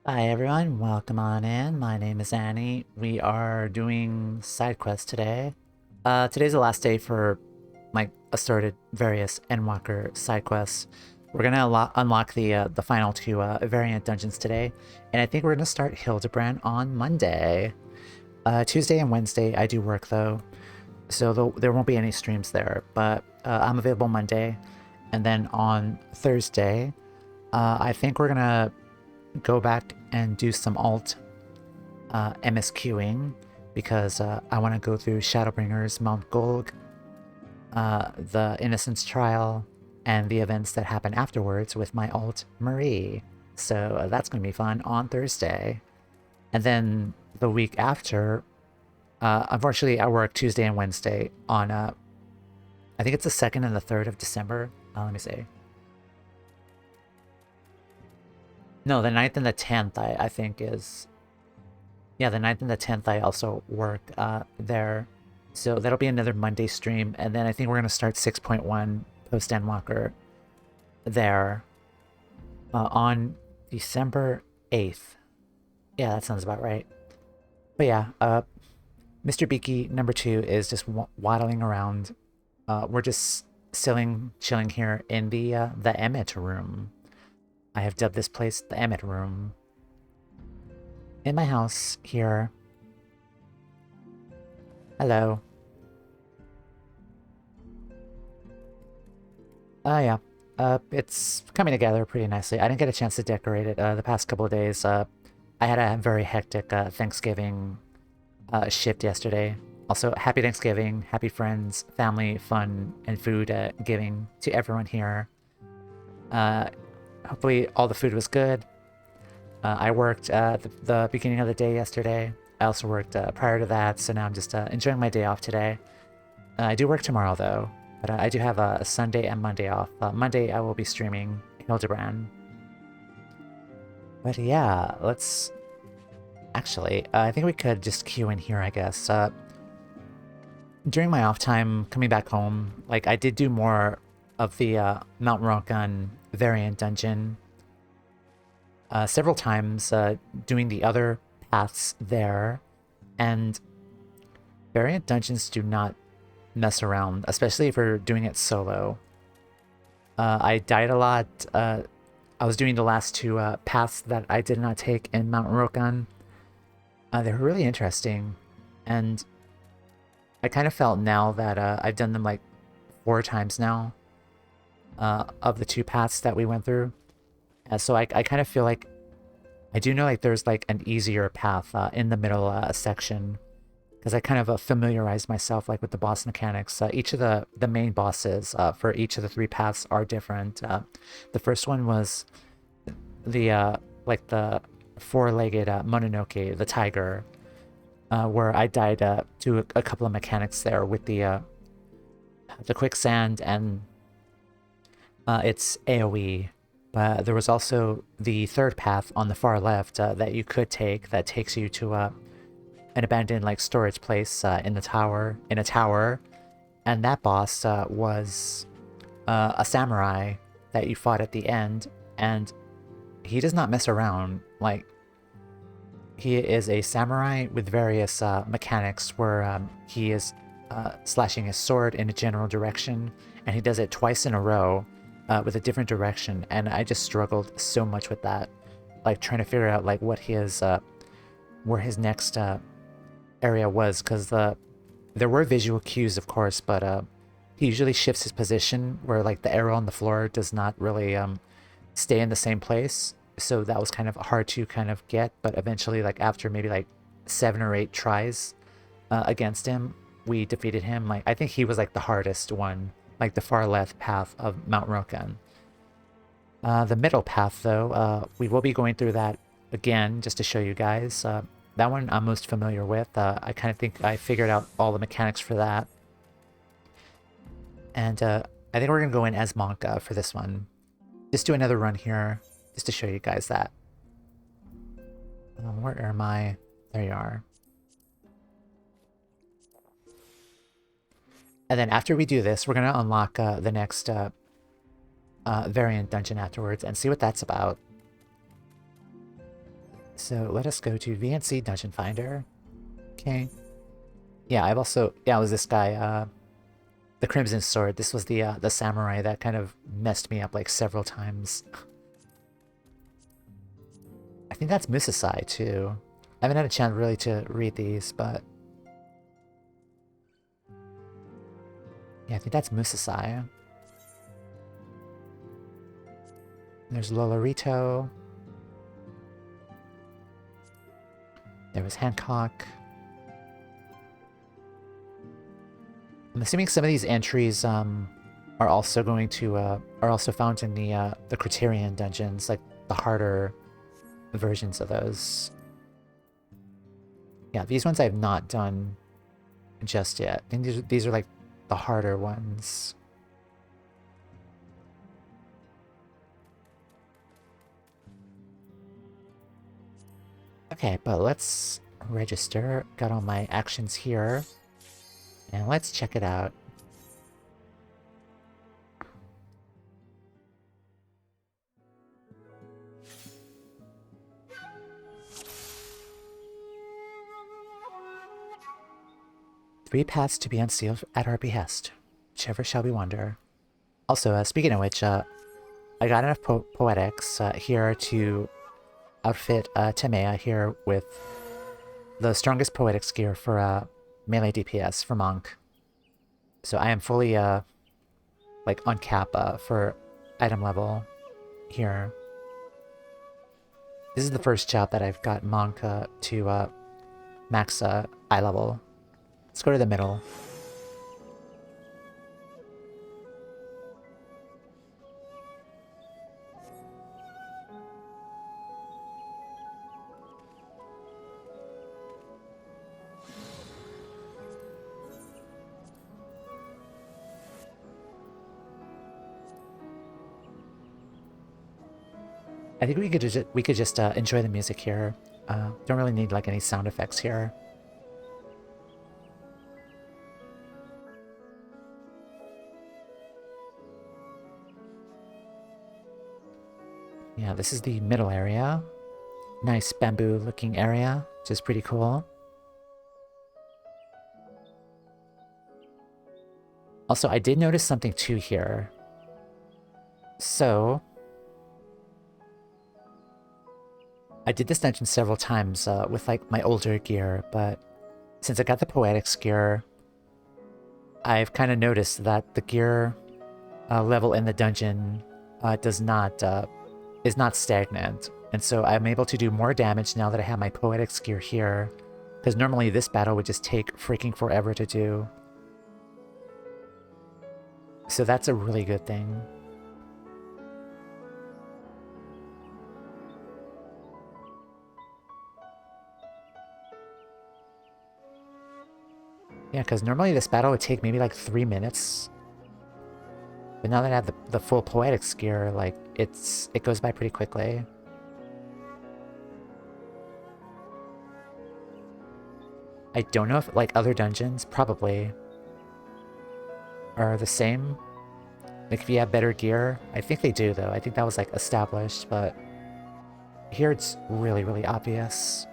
Hi everyone, welcome on in. My name is Annie. We are doing side quests today. Today's the last day for my assorted various Endwalker side quests. We're gonna unlock the final two variant dungeons today, and I think we're gonna start Hildebrand on Monday. Tuesday and Wednesday I do work though, so there won't be any streams there. But I'm available Monday, and then on Thursday, I think we're gonna go back and do some alt MSQing because I want to go through Shadowbringers, Mount Golg, the Innocence Trial, and the events that happen afterwards with my alt Marie. So that's going to be fun on Thursday. And then the week after, unfortunately, I work Tuesday and Wednesday on, I think it's the 2nd and the 3rd of December. Let me see. No, the 9th and the 10th, I think is. Yeah, the 9th and the 10th, I also work there. So that'll be another Monday stream. And then I think we're going to start 6.1 post Endwalker there on December 8th. Yeah, that sounds about right. But yeah, Mr. Beaky number 2 is just waddling around. We're just chilling here in the Emmet room. I have dubbed this place the Emmet room. In my house here. Hello. Yeah. It's coming together pretty nicely. I didn't get a chance to decorate it the past couple of days. I had a very hectic Thanksgiving shift yesterday. Also, happy Thanksgiving, happy friends, family, fun, and food giving to everyone here. Hopefully all the food was good. I worked at the beginning of the day yesterday. I also worked prior to that, so now I'm just enjoying my day off today. I do work tomorrow though, but I do have a Sunday and Monday off. Monday I will be streaming Hildebrand. But yeah, let's... Actually, I think we could just queue in here, I guess. During my off time, coming back home, like I did do more of the Mount Rockgun variant dungeon several times, doing the other paths there, and variant dungeons do not mess around, especially if you're doing it solo. I died a lot. I was doing the last two paths that I did not take in Mount Rokan. They were really interesting, and I kind of felt now that I've done them like 4 times now of the two paths that we went through. So I kind of feel like I do know like there's like an easier path in the middle section, because I kind of familiarized myself like with the boss mechanics. Each of the main bosses for each of the 3 paths are different. The first one was the like the 4-legged Mononoke, the tiger, where I died to a couple of mechanics there with the quicksand and its AoE. But there was also the 3rd path on the far left that you could take that takes you to an abandoned like storage place in a tower, and that boss was a samurai that you fought at the end, and he does not mess around. Like, he is a samurai with various mechanics where he is slashing his sword in a general direction, and he does it twice in a row with a different direction, and I just struggled so much with that, like trying to figure out like what his where his next area was, because there were visual cues, of course, but he usually shifts his position where like the arrow on the floor does not really stay in the same place. So that was kind of hard to kind of get, but eventually, like after maybe like 7 or 8 tries against him, we defeated him. Like I think he was like the hardest one, like the far left path of Mount Rokan. The middle path, though, we will be going through that again just to show you guys. That one I'm most familiar with. I kind of think I figured out all the mechanics for that. And I think we're going to go in as Monka for this one. Just do another run here, just to show you guys that. Where am I? There you are. And then after we do this, we're going to unlock the next variant dungeon afterwards and see what that's about. So let us go to VNC Dungeon Finder. Okay. Yeah, I've also... Yeah, it was this guy, the Crimson Sword. This was the samurai that kind of messed me up like several times. I think that's Musasai too. I haven't had a chance really to read these, but... Yeah, I think that's Musasai. There's Lolorito. There was Hancock. I'm assuming some of these entries are also going to are also found in the Criterion dungeons, like the harder versions of those. Yeah, these ones I have not done just yet. I think these are like the harder ones. Okay, but let's register. Got all my actions here. And let's check it out. Three paths to be unsealed at our behest. Whichever shall we wander. Also, speaking of which, I got enough poetics here to outfit Temea here with the strongest poetics gear for melee DPS for Monk. So I am fully like on cap for item level here. This is the first job that I've got Monk to max eye level. Let's go to the middle. I think we could just enjoy the music here. Don't really need like any sound effects here. Yeah, this is the middle area. Nice bamboo looking area, which is pretty cool. Also, I did notice something too here. So, I did this dungeon several times with like my older gear, but since I got the Poetics gear, I've kind of noticed that the gear level in the dungeon is not stagnant. And so I'm able to do more damage now that I have my Poetics gear here. Because normally this battle would just take freaking forever to do. So that's a really good thing. Yeah, because normally this battle would take maybe like 3 minutes. But now that I have the full Poetics gear, like, it goes by pretty quickly. I don't know if, like, other dungeons probably are the same. Like, if you have better gear. I think they do, though. I think that was, like, established, but here it's really, really obvious.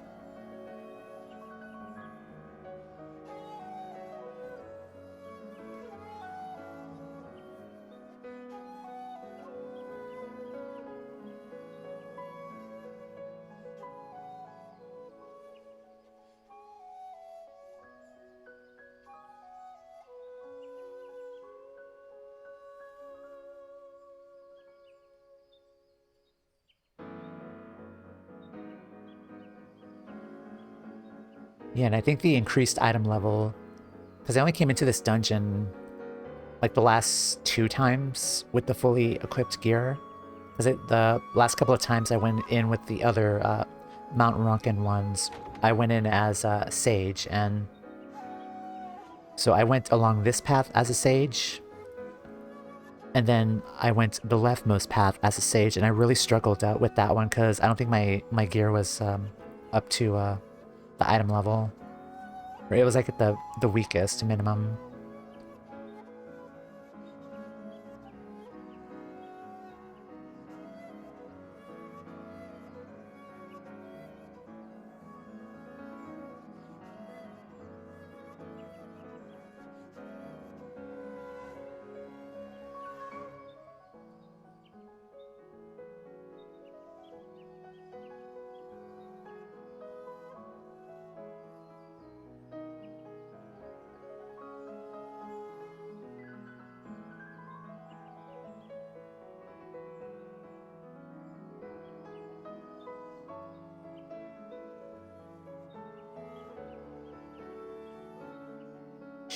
Yeah, and I think the increased item level, because I only came into this dungeon like the last 2 times with the fully equipped gear. Because the last couple of times I went in with the other Mount Ronkin ones, I went in as a sage, and so I went along this path as a sage, and then I went the leftmost path as a sage, and I really struggled with that one because I don't think my gear was up to the item level. Or it was like at the weakest minimum.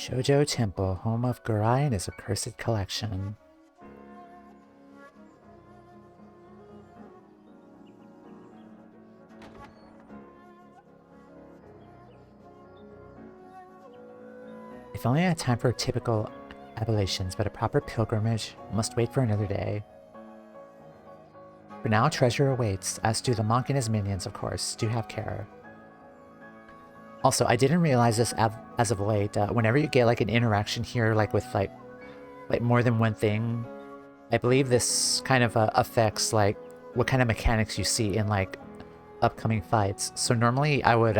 Shoujo Temple, home of Gurai and his accursed collection. If only I had time for typical ablutions, but a proper pilgrimage must wait for another day. For now, treasure awaits, as do the monk and his minions, of course. Do have care. Also, I didn't realize this as of late. Whenever you get like an interaction here, like with like more than one thing, I believe this kind of affects like what kind of mechanics you see in like upcoming fights. So normally I would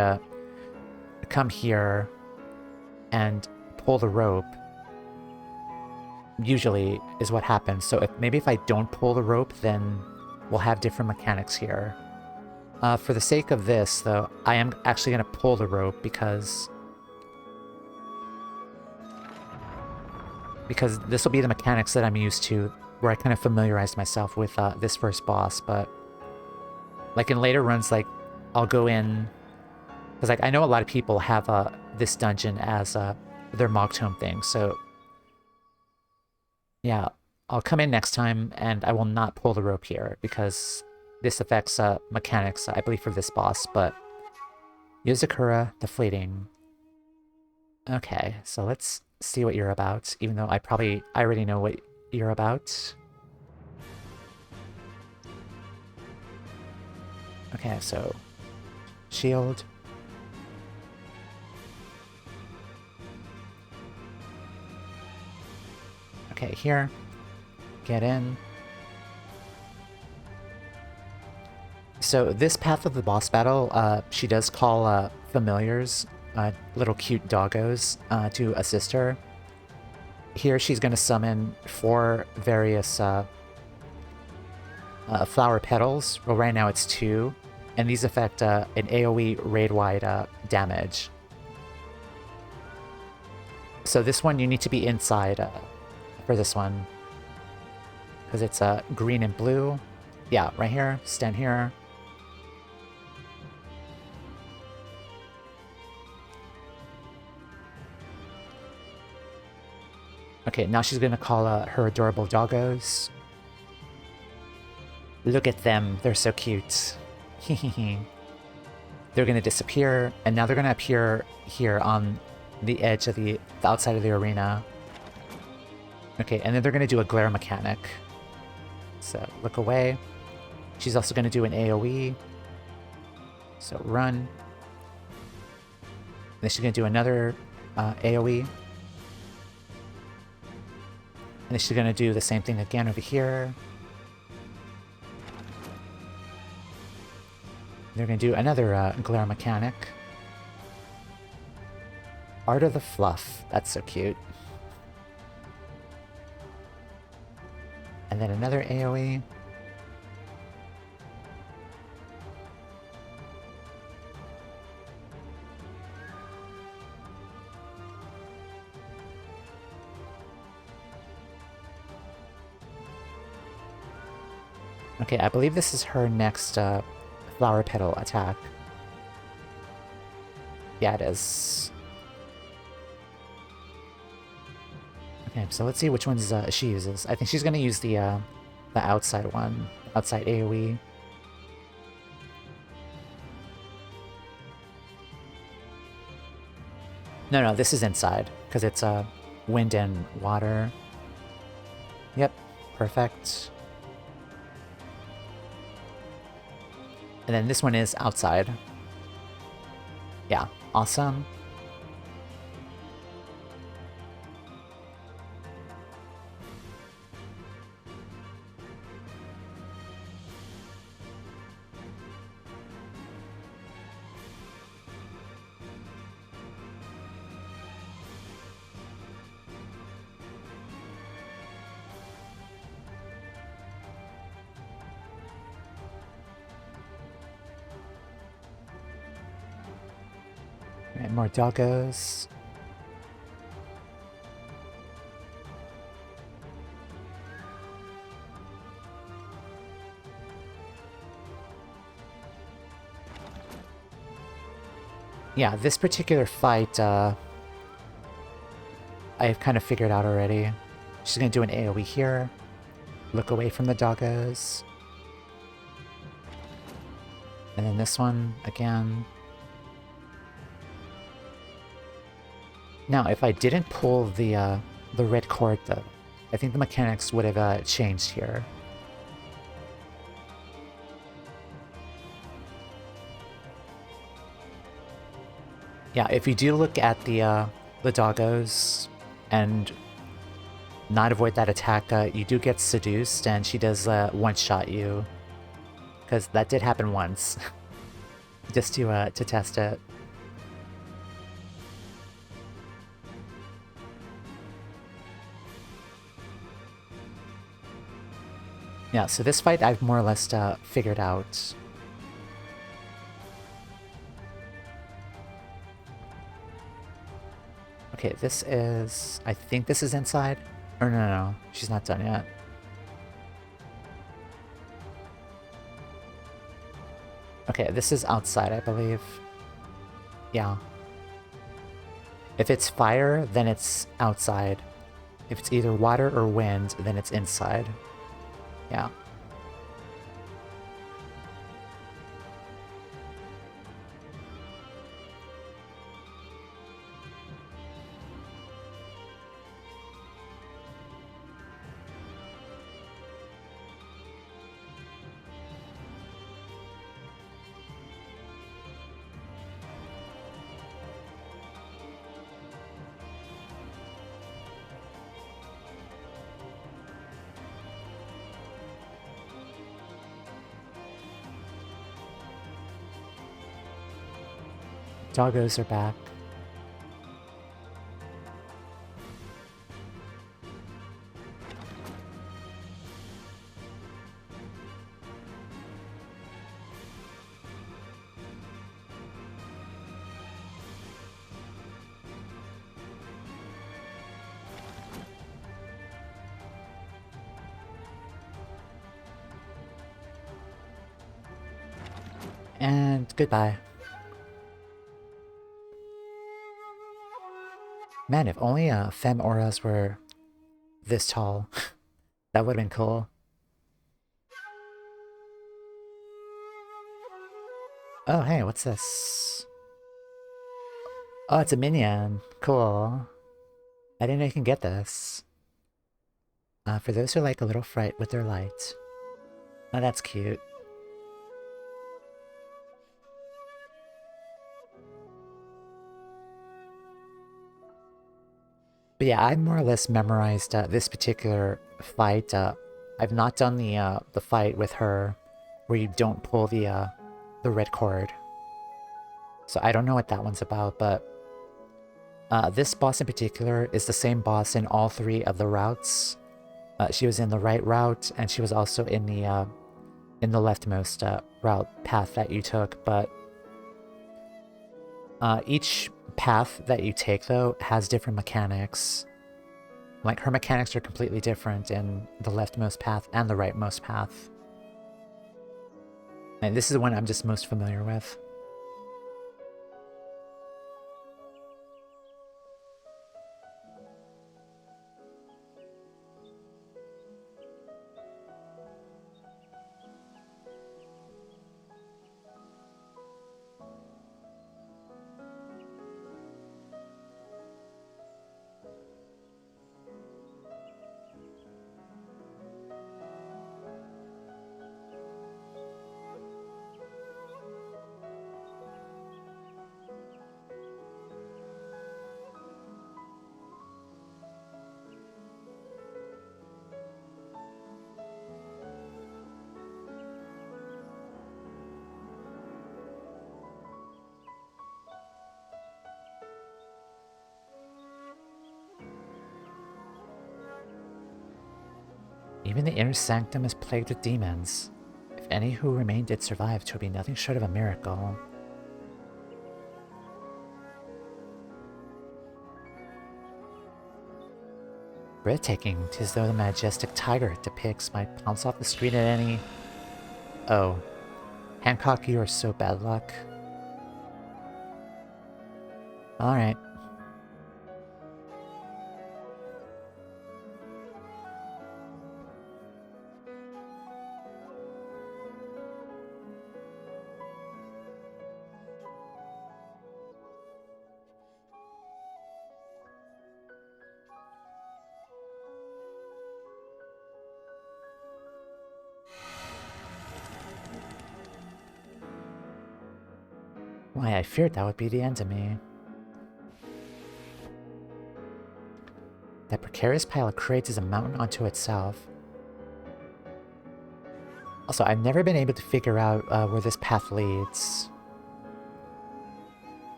come here and pull the rope. Usually is what happens. So maybe if I don't pull the rope, then we'll have different mechanics here. For the sake of this, though, I am actually going to pull the rope because this will be the mechanics that I'm used to, where I kind of familiarized myself with this first boss. But like in later runs, like I'll go in because like I know a lot of people have this dungeon as their Mog Tome thing. So yeah, I'll come in next time and I will not pull the rope here because this affects mechanics, I believe, for this boss, but Yuzakura the Fleeting. Okay, so let's see what you're about, even though I already know what you're about. Okay, so shield. Okay, here. Get in. So this path of the boss battle, she does call familiars, little cute doggos, to assist her. Here she's going to summon 4 various flower petals. Well, right now it's 2, and these affect an AoE raid-wide damage. So this one you need to be inside for this one, because it's green and blue. Yeah, right here. Stand here. Okay, now she's gonna call her adorable doggos. Look at them, they're so cute. They're gonna disappear, and now they're gonna appear here on the edge of the outside of the arena. Okay, and then they're gonna do a glare mechanic. So look away. She's also gonna do an AoE. So run. Then she's gonna do another AoE. And she's going to do the same thing again over here. They're going to do another glare mechanic. Art of the Fluff. That's so cute. And then another AoE. Okay, I believe this is her next flower petal attack. Yeah, it is. Okay, so let's see which ones she uses. I think she's gonna use the outside one, outside AoE. No, this is inside because it's wind and water. Yep, perfect. And then this one is outside. Yeah, awesome. And more doggos. Yeah, this particular fight, I've kind of figured out already. She's gonna do an AoE here. Look away from the doggos. And then this one again. Now, if I didn't pull the red cord, though, I think the mechanics would have changed here. Yeah, if you do look at the doggos and not avoid that attack, you do get seduced, and she does one-shot you. Because that did happen once. Just to test it. Yeah, so this fight I've more or less figured out. Okay, this is... I think this is inside. Or no, she's not done yet. Okay, this is outside, I believe. Yeah. If it's fire, then it's outside. If it's either water or wind, then it's inside. Yeah. Doggos are back. And goodbye. Man, if only fem auras were this tall. That would have been cool. Oh, hey, what's this? Oh, it's a minion. Cool. I didn't know you can get this. For those who like a little fright with their light. Oh, that's cute. But yeah, I more or less memorized this particular fight. I've not done the fight with her where you don't pull the red cord. So I don't know what that one's about, but this boss in particular is the same boss in all three of the routes. She was in the right route, and she was also in the leftmost route path that you took, but each path that you take, though, has different mechanics. Like, her mechanics are completely different in the leftmost path and the rightmost path. And this is the one I'm just most familiar with. Even the inner sanctum is plagued with demons. If any who remain did survive, 'twould be nothing short of a miracle. Breathtaking, 'tis though the majestic tiger it depicts might pounce off the screen at any... Oh. Hancock, you are so bad luck. Alright. Why, I feared that would be the end of me. That precarious pile of crates is a mountain unto itself. Also, I've never been able to figure out where this path leads.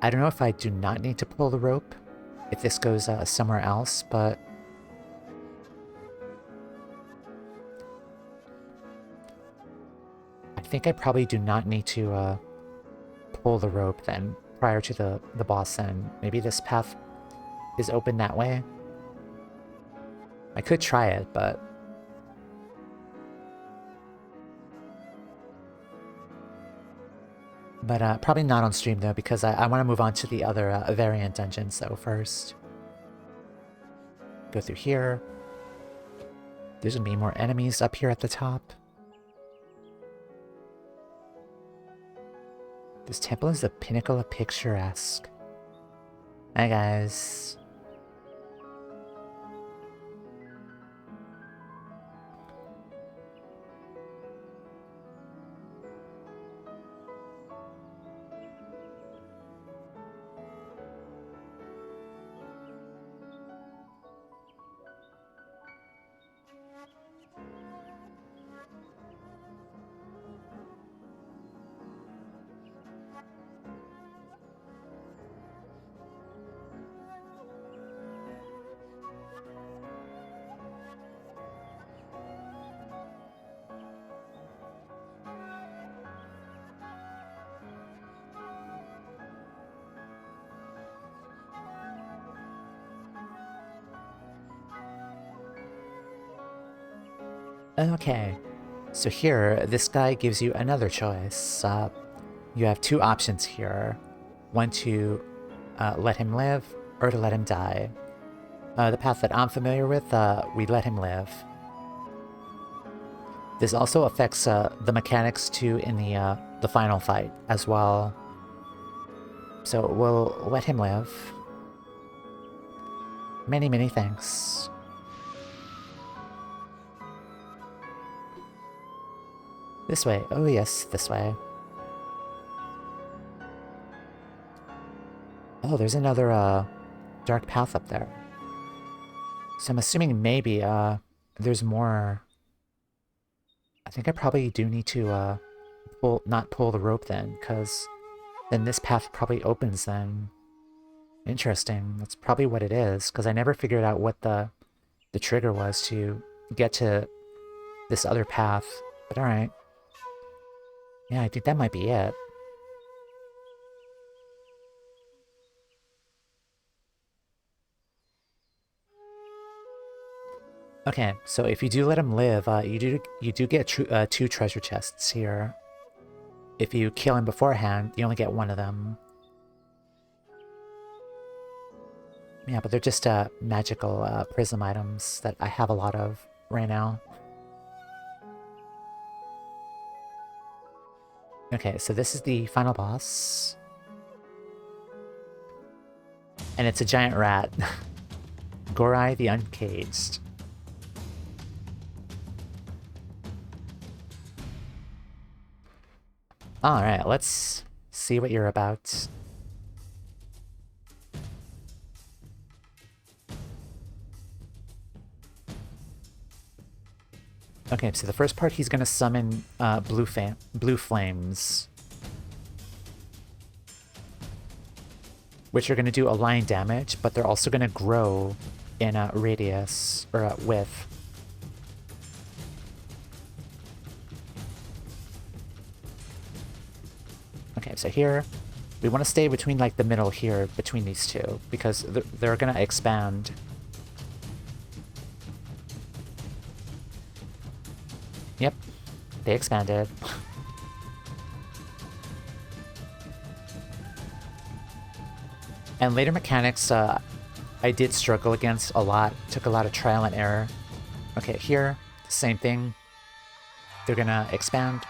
I don't know if I do not need to pull the rope, if this goes somewhere else, but... I think I probably do not need to pull the rope then, prior to the boss then. Maybe this path is open that way? I could try it, but... probably not on stream though, because I want to move on to the other variant dungeons though first. Go through here. There's gonna be more enemies up here at the top. This temple is the pinnacle of picturesque. Hi guys. Okay, so here, this guy gives you another choice. You have two options here. One to let him live, or to let him die. The path that I'm familiar with, we let him live. This also affects the mechanics too in the final fight as well. So we'll let him live. Many, many thanks. This way. Oh yes, this way. Oh, there's another dark path up there. So I'm assuming maybe there's more. I think I probably do need to not pull the rope then, because then this path probably opens then. Interesting. That's probably what it is, because I never figured out what the trigger was to get to this other path. But alright. Yeah, I think that might be it. Okay, so if you do let him live, you do get two treasure chests here. If you kill him beforehand, you only get one of them. Yeah, but they're just magical prism items that I have a lot of right now. Okay, so this is the final boss. And it's a giant rat. Gorai the Uncaged. Alright, let's see what you're about. Okay, so the first part he's gonna summon blue flames, which are gonna do a line damage, but they're also gonna grow in radius or width. Okay, so here we want to stay between like the middle here between these two because they're gonna expand. Yep, they expanded. And later mechanics, I did struggle against a lot. Took a lot of trial and error. Okay, here, same thing. They're gonna expand.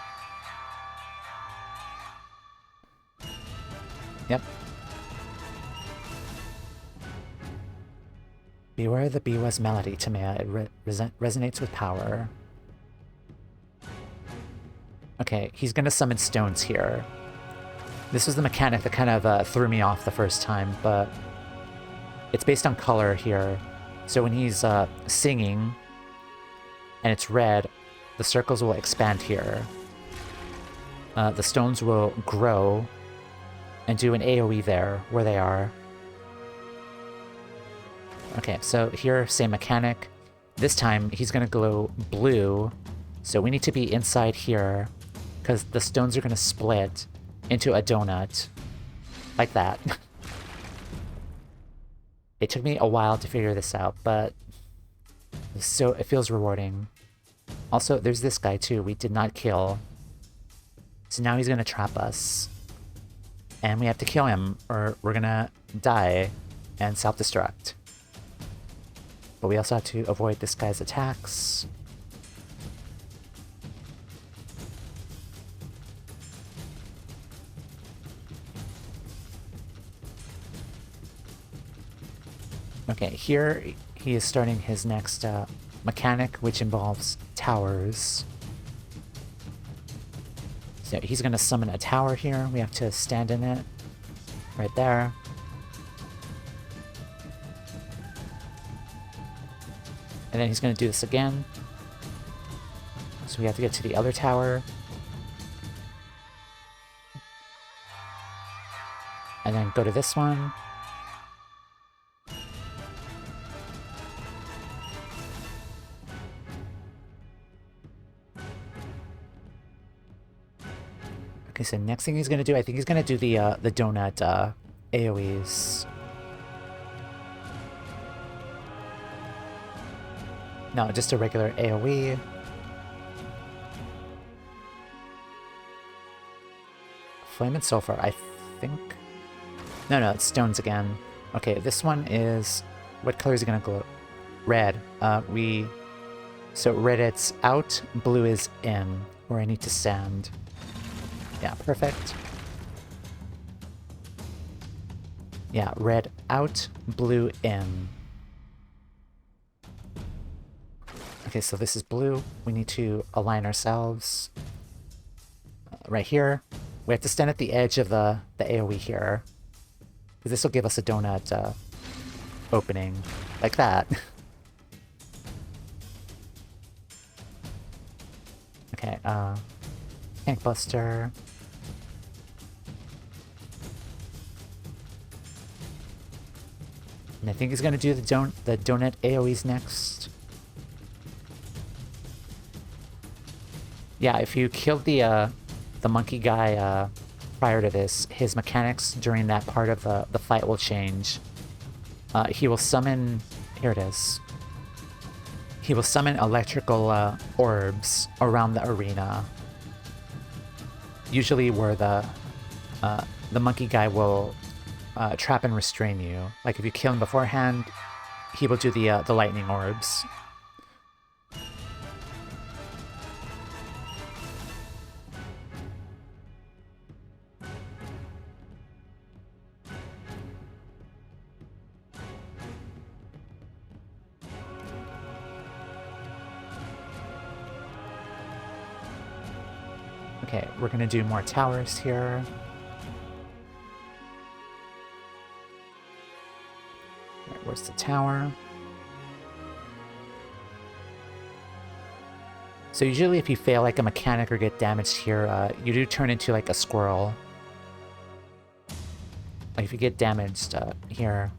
Yep. Beware the Biwa's melody, Tamea. It resonates with power. Okay, he's gonna summon stones here. This was the mechanic that kind of threw me off the first time, but it's based on color here. So when he's singing and it's red, the circles will expand here. The stones will grow and do an AoE there where they are. Okay, so here, same mechanic. This time, he's going to glow blue, so we need to be inside here, because the stones are going to split into a donut. Like that. It took me a while to figure this out, but so it feels rewarding. Also, there's this guy too we did not kill. So now he's going to trap us. And we have to kill him, or we're going to die and self-destruct. But we also have to avoid this guy's attacks. Okay, here he is starting his next mechanic, which involves towers. So he's going to summon a tower here. We have to stand in it. Right there. And then he's going to do this again. So we have to get to the other tower. And then go to this one. Okay, so next thing he's going to do, I think he's going to do the donut AoEs. No, just a regular AoE. Flame and Sulfur, I think. No, it's stones again. Okay, this one is... What color is it going to glow? Red. So red it's out, blue is in, where I need to stand. Yeah, perfect. Yeah, red out, blue in. Okay, so this is blue. We need to align ourselves. Right here. We have to stand at the edge of the AoE here. This will give us a donut opening. Like that. Okay, Tank Buster. And I think he's gonna do the donut AoEs next. Yeah, if you killed the monkey guy prior to this, his mechanics during that part of the fight will change. He will summon... Here it is. He will summon electrical orbs around the arena. Usually where the monkey guy will trap and restrain you. Like if you kill him beforehand, he will do the lightning orbs. Okay, we're gonna do more towers here. Right, where's the tower? So usually if you fail like a mechanic or get damaged here, you do turn into like a squirrel. Like if you get damaged here.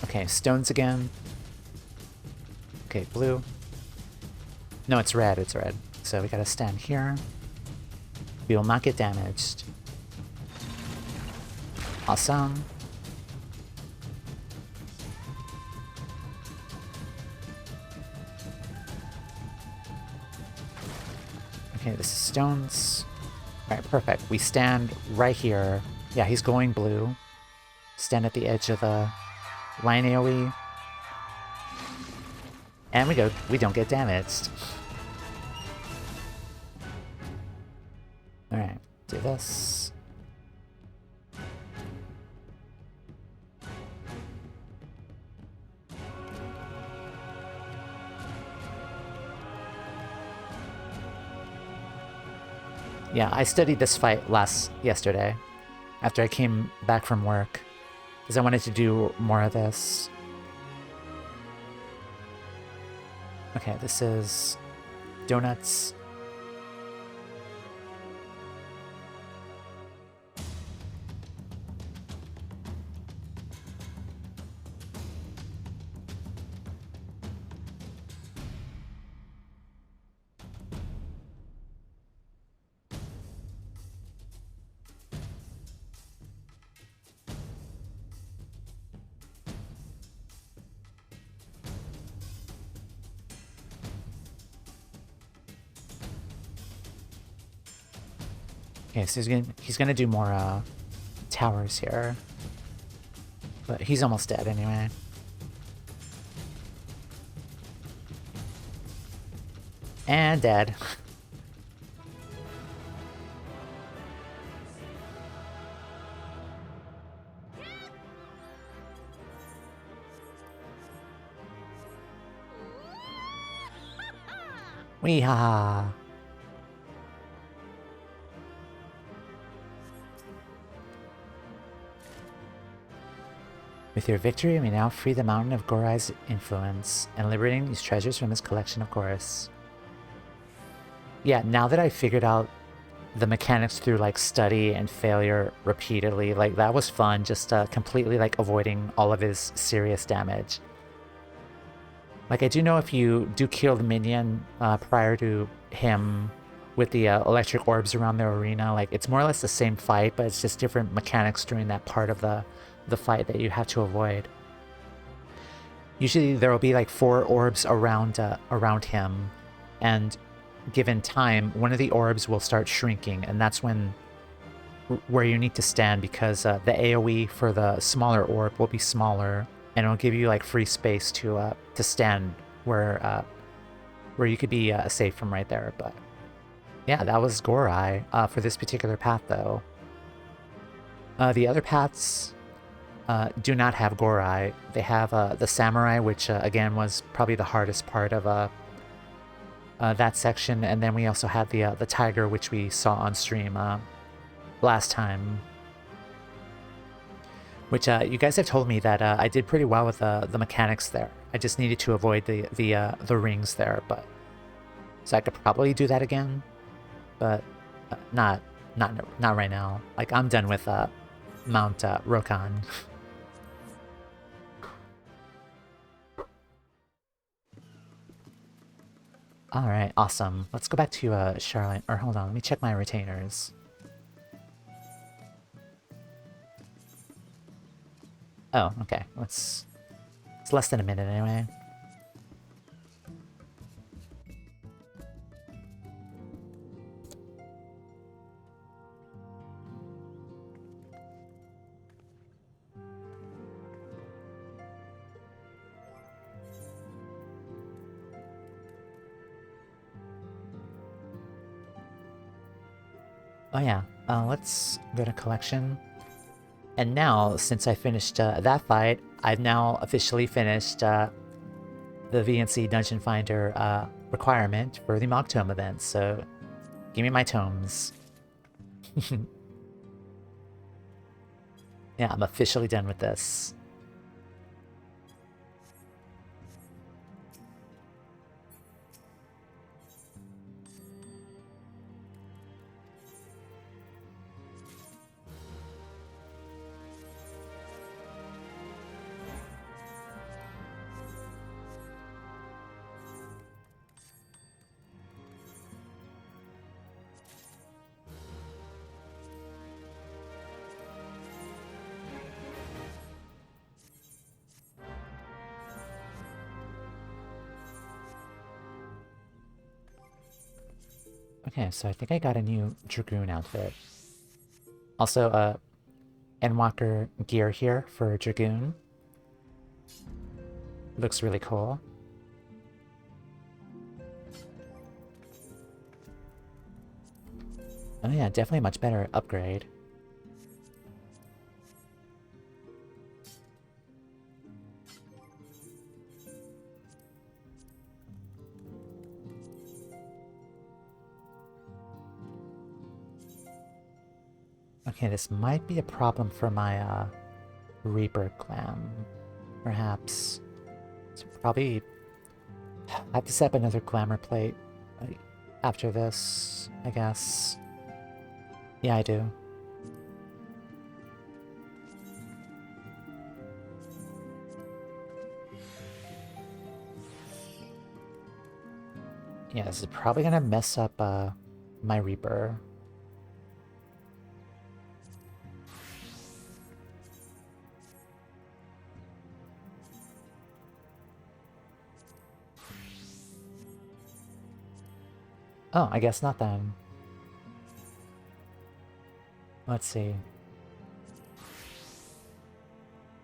Okay, stones again. Okay, blue. No, it's red, it's red. So we gotta stand here. We will not get damaged. Awesome. Okay, this is stones. All right, perfect. We stand right here. Yeah, he's going blue. Stand at the edge of the line AoE. And we don't get damaged. Alright, do this. Yeah, I studied this fight yesterday, after I came back from work, because I wanted to do more of this. Okay, this is donuts. Okay, so he's gonna do more towers here. But he's almost dead anyway. And dead. Weehaw. With your victory, we now free the mountain of Gorai's influence, and liberating these treasures from his collection, of course. Yeah, now that I figured out the mechanics through, like, study and failure repeatedly, like, that was fun, just completely, like, avoiding all of his serious damage. Like, I do know if you do kill the minion prior to him with the electric orbs around the arena, like, it's more or less the same fight, but it's just different mechanics during that part of the fight that you have to avoid. Usually there will be like 4 orbs around him, and given time, one of the orbs will start shrinking, and that's where you need to stand, because the AoE for the smaller orb will be smaller, and it'll give you like free space to stand where you could be safe from right there. But yeah, that was Gorai for this particular path, though. The other paths do not have Gorai. They have the Samurai, which again was probably the hardest part of that section, and then we also had the Tiger, which we saw on stream last time. Which you guys have told me that I did pretty well with the mechanics there. I just needed to avoid the rings there, but so I could probably do that again, but not right now. Like, I'm done with Mount Rokan. Alright, awesome. Let's go back to Charlotte. Or hold on, let me check my retainers. Oh, okay. It's less than a minute anyway. Oh yeah, let's go to collection. And now, since I finished that fight, I've now officially finished the VNC Dungeon Finder requirement for the Mog Tome event, so give me my tomes. Yeah, I'm officially done with this. Okay, so I think I got a new Dragoon outfit. Also, Endwalker gear here for Dragoon. Looks really cool. Oh yeah, definitely a much better upgrade. Okay, this might be a problem for my Reaper clan, perhaps. So probably have to set up another glamour plate after this, I guess. Yeah, I do. Yeah, this is probably gonna mess up my Reaper. Oh, I guess not then. Let's see.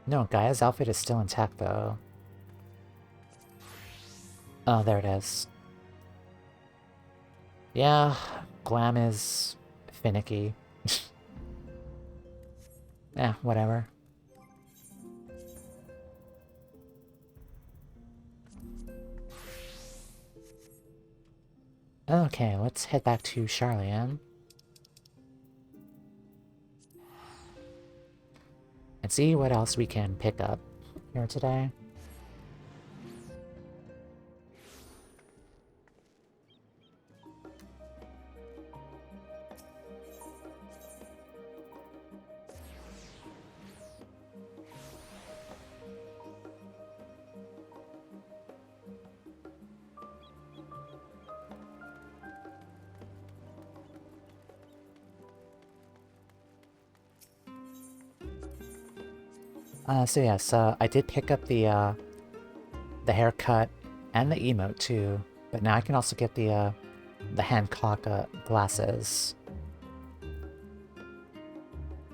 No, Gaia's outfit is still intact though. Oh, there it is. Yeah, glam is finicky. Yeah, whatever. Okay, let's head back to Charlian. And see what else we can pick up here today. So yes, I did pick up the haircut and the emote too, but now I can also get the Hancock glasses.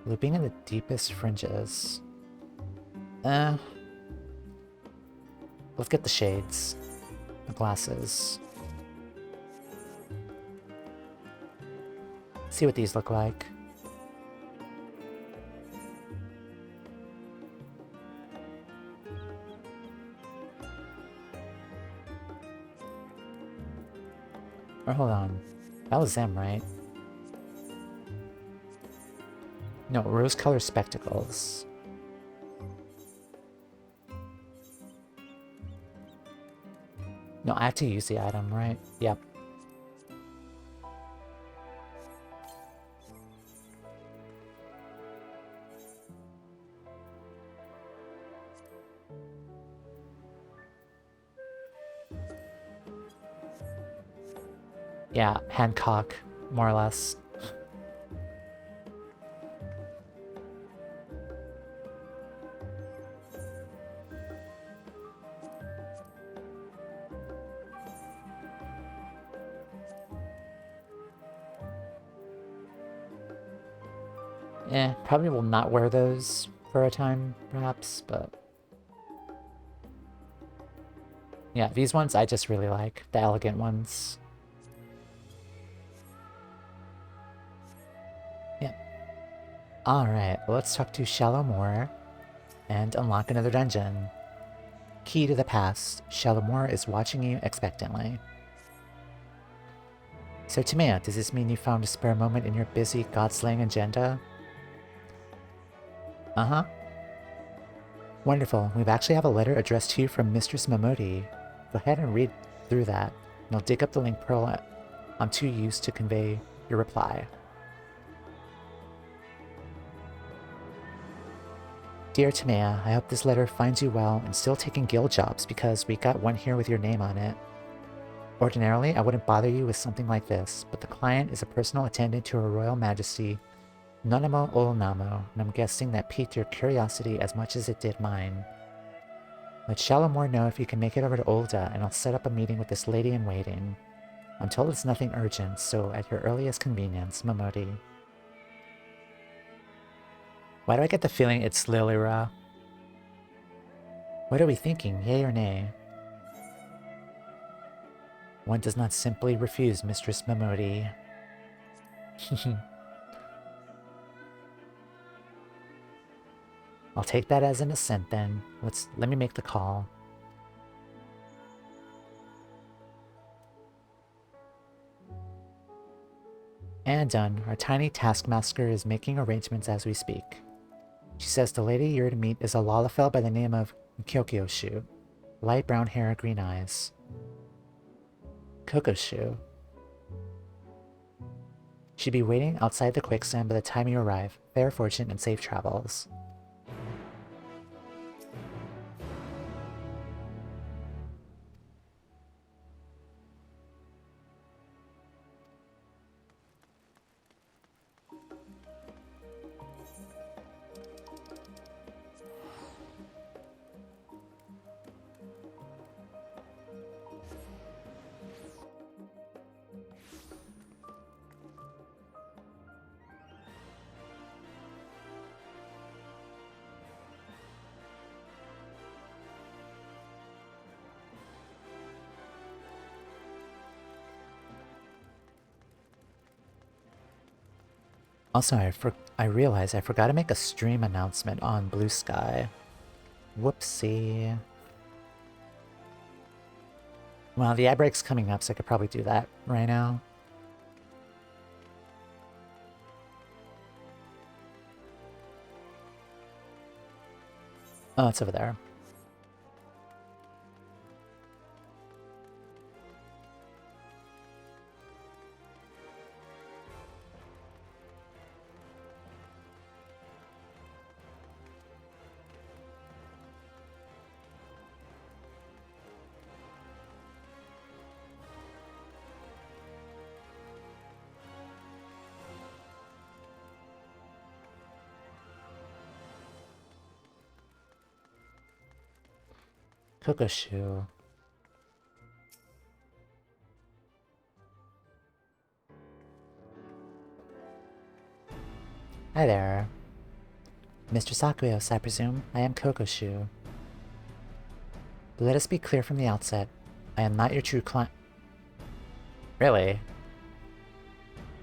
Looping in the deepest fringes. Let's get the shades, the glasses. See what these look like. Or hold on. That was them, right? No, rose-colored spectacles. No, I have to use the item, right? Yep. Yeah, Hancock, more or less. Probably will not wear those for a time, perhaps, but... Yeah, these ones I just really like, the elegant ones. Yeah. Alright, let's talk to Shallow Moor and unlock another dungeon. Key to the past. Shallow Moor is watching you expectantly. So Timea, does this mean you found a spare moment in your busy god-slaying agenda? Uh-huh. Wonderful. We actually have a letter addressed to you from Mistress Momodi. Go ahead and read through that, and I'll dig up the link pearl I'm too used to convey your reply. Dear Timea, I hope this letter finds you well and still taking guild jobs because we got one here with your name on it. Ordinarily, I wouldn't bother you with something like this, but the client is a personal attendant to Her Royal Majesty, Nonamo Olnamo, and I'm guessing that piqued your curiosity as much as it did mine. Let Shalomore know if you can make it over to Olda, and I'll set up a meeting with this lady in waiting. I'm told it's nothing urgent, so at your earliest convenience, Momodi. Why do I get the feeling it's Lilira? What are we thinking, yay or nay? One does not simply refuse Mistress Momodi. I'll take that as an assent then. Let me make the call. And done. Our tiny taskmaster is making arrangements as we speak. She says the lady you're to meet is a Lalafell by the name of Kyokyoshu. Light brown hair, green eyes. Kokoshu. She'd be waiting outside the quicksand by the time you arrive. Fair fortune and safe travels. Also, I realized I forgot to make a stream announcement on Blue Sky. Whoopsie. Well, the ad break's coming up, so I could probably do that right now. Oh, it's over there. Kokoshu. Hi there. Mr. Sakuyos, I presume. I am Kokoshu. Let us be clear from the outset. I am not your true client. Really?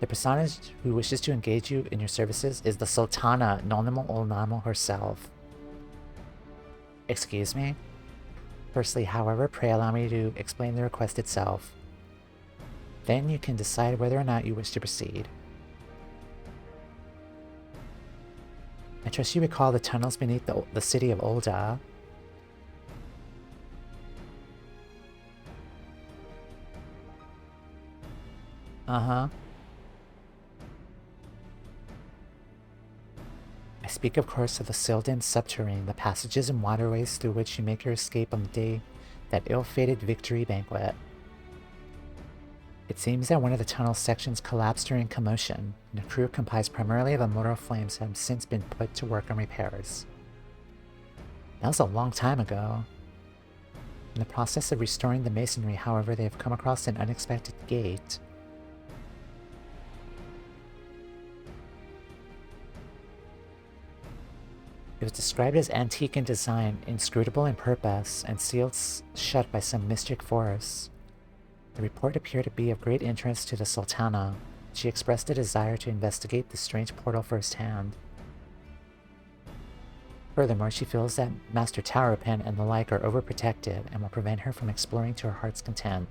The personage who wishes to engage you in your services is the Sultana Nonimo Olnamo herself. Excuse me? Firstly, however, pray allow me to explain the request itself. Then you can decide whether or not you wish to proceed. I trust you recall the tunnels beneath the city of Ul'dah. Uh-huh. I speak, of course, of the Sil'dihn Subterrain, the passages and waterways through which you make your escape on the day that ill-fated victory banquet. It seems that one of the tunnel sections collapsed during commotion, and the crew comprised primarily of immortal flames have since been put to work on repairs. That was a long time ago. In the process of restoring the masonry, however, they have come across an unexpected gate. It was described as antique in design, inscrutable in purpose, and sealed shut by some mystic force. The report appeared to be of great interest to the Sultana. She expressed a desire to investigate the strange portal firsthand. Furthermore, she feels that Master Towerpin and the like are overprotected and will prevent her from exploring to her heart's content.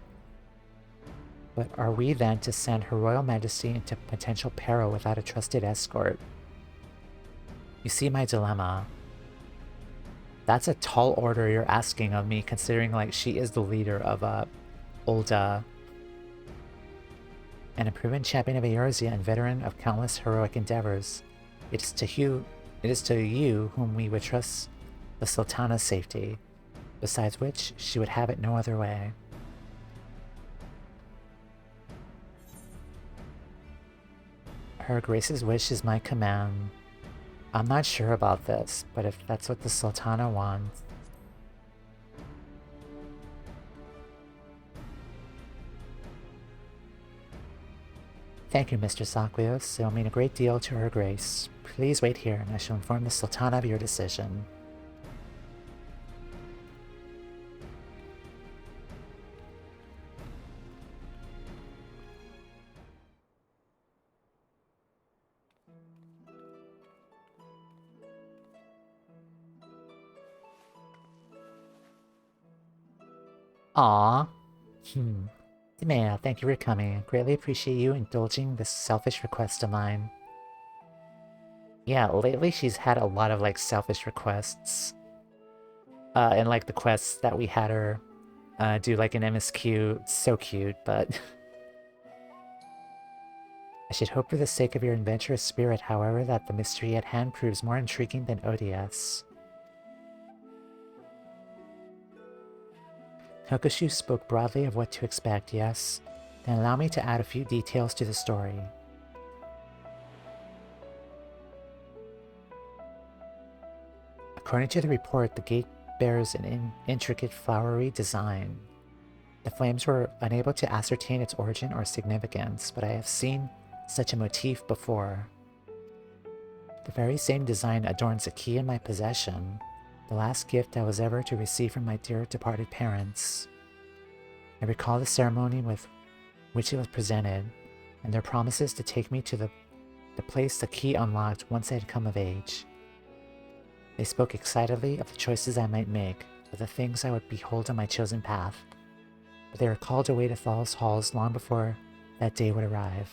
But are we then to send Her Royal Majesty into potential peril without a trusted escort? You see my dilemma. That's a tall order you're asking of me, considering like she is the leader of Ul'dah, and a proven champion of Eorzea and veteran of countless heroic endeavors. It is to you whom we would trust the Sultana's safety, besides which she would have it no other way. Her Grace's wish is my command. I'm not sure about this, but if that's what the Sultana wants... Thank you, Mr. Sakwios. It will mean a great deal to Her Grace. Please wait here, and I shall inform the Sultana of your decision. Aww. Demea, thank you for coming. I greatly appreciate you indulging this selfish request of mine. Yeah, lately she's had a lot of, like, selfish requests. And, like, the quests that we had her do, like, an MSQ. It's so cute, but... I should hope for the sake of your adventurous spirit, however, that the mystery at hand proves more intriguing than odious. Hokushu spoke broadly of what to expect, yes? Then allow me to add a few details to the story. According to the report, the gate bears an intricate flowery design. The flames were unable to ascertain its origin or significance, but I have seen such a motif before. The very same design adorns a key in my possession, the last gift I was ever to receive from my dear departed parents. I recall the ceremony with which it was presented, and their promises to take me to the place the key unlocked once I had come of age. They spoke excitedly of the choices I might make, of the things I would behold on my chosen path, but they were called away to Thal's halls long before that day would arrive.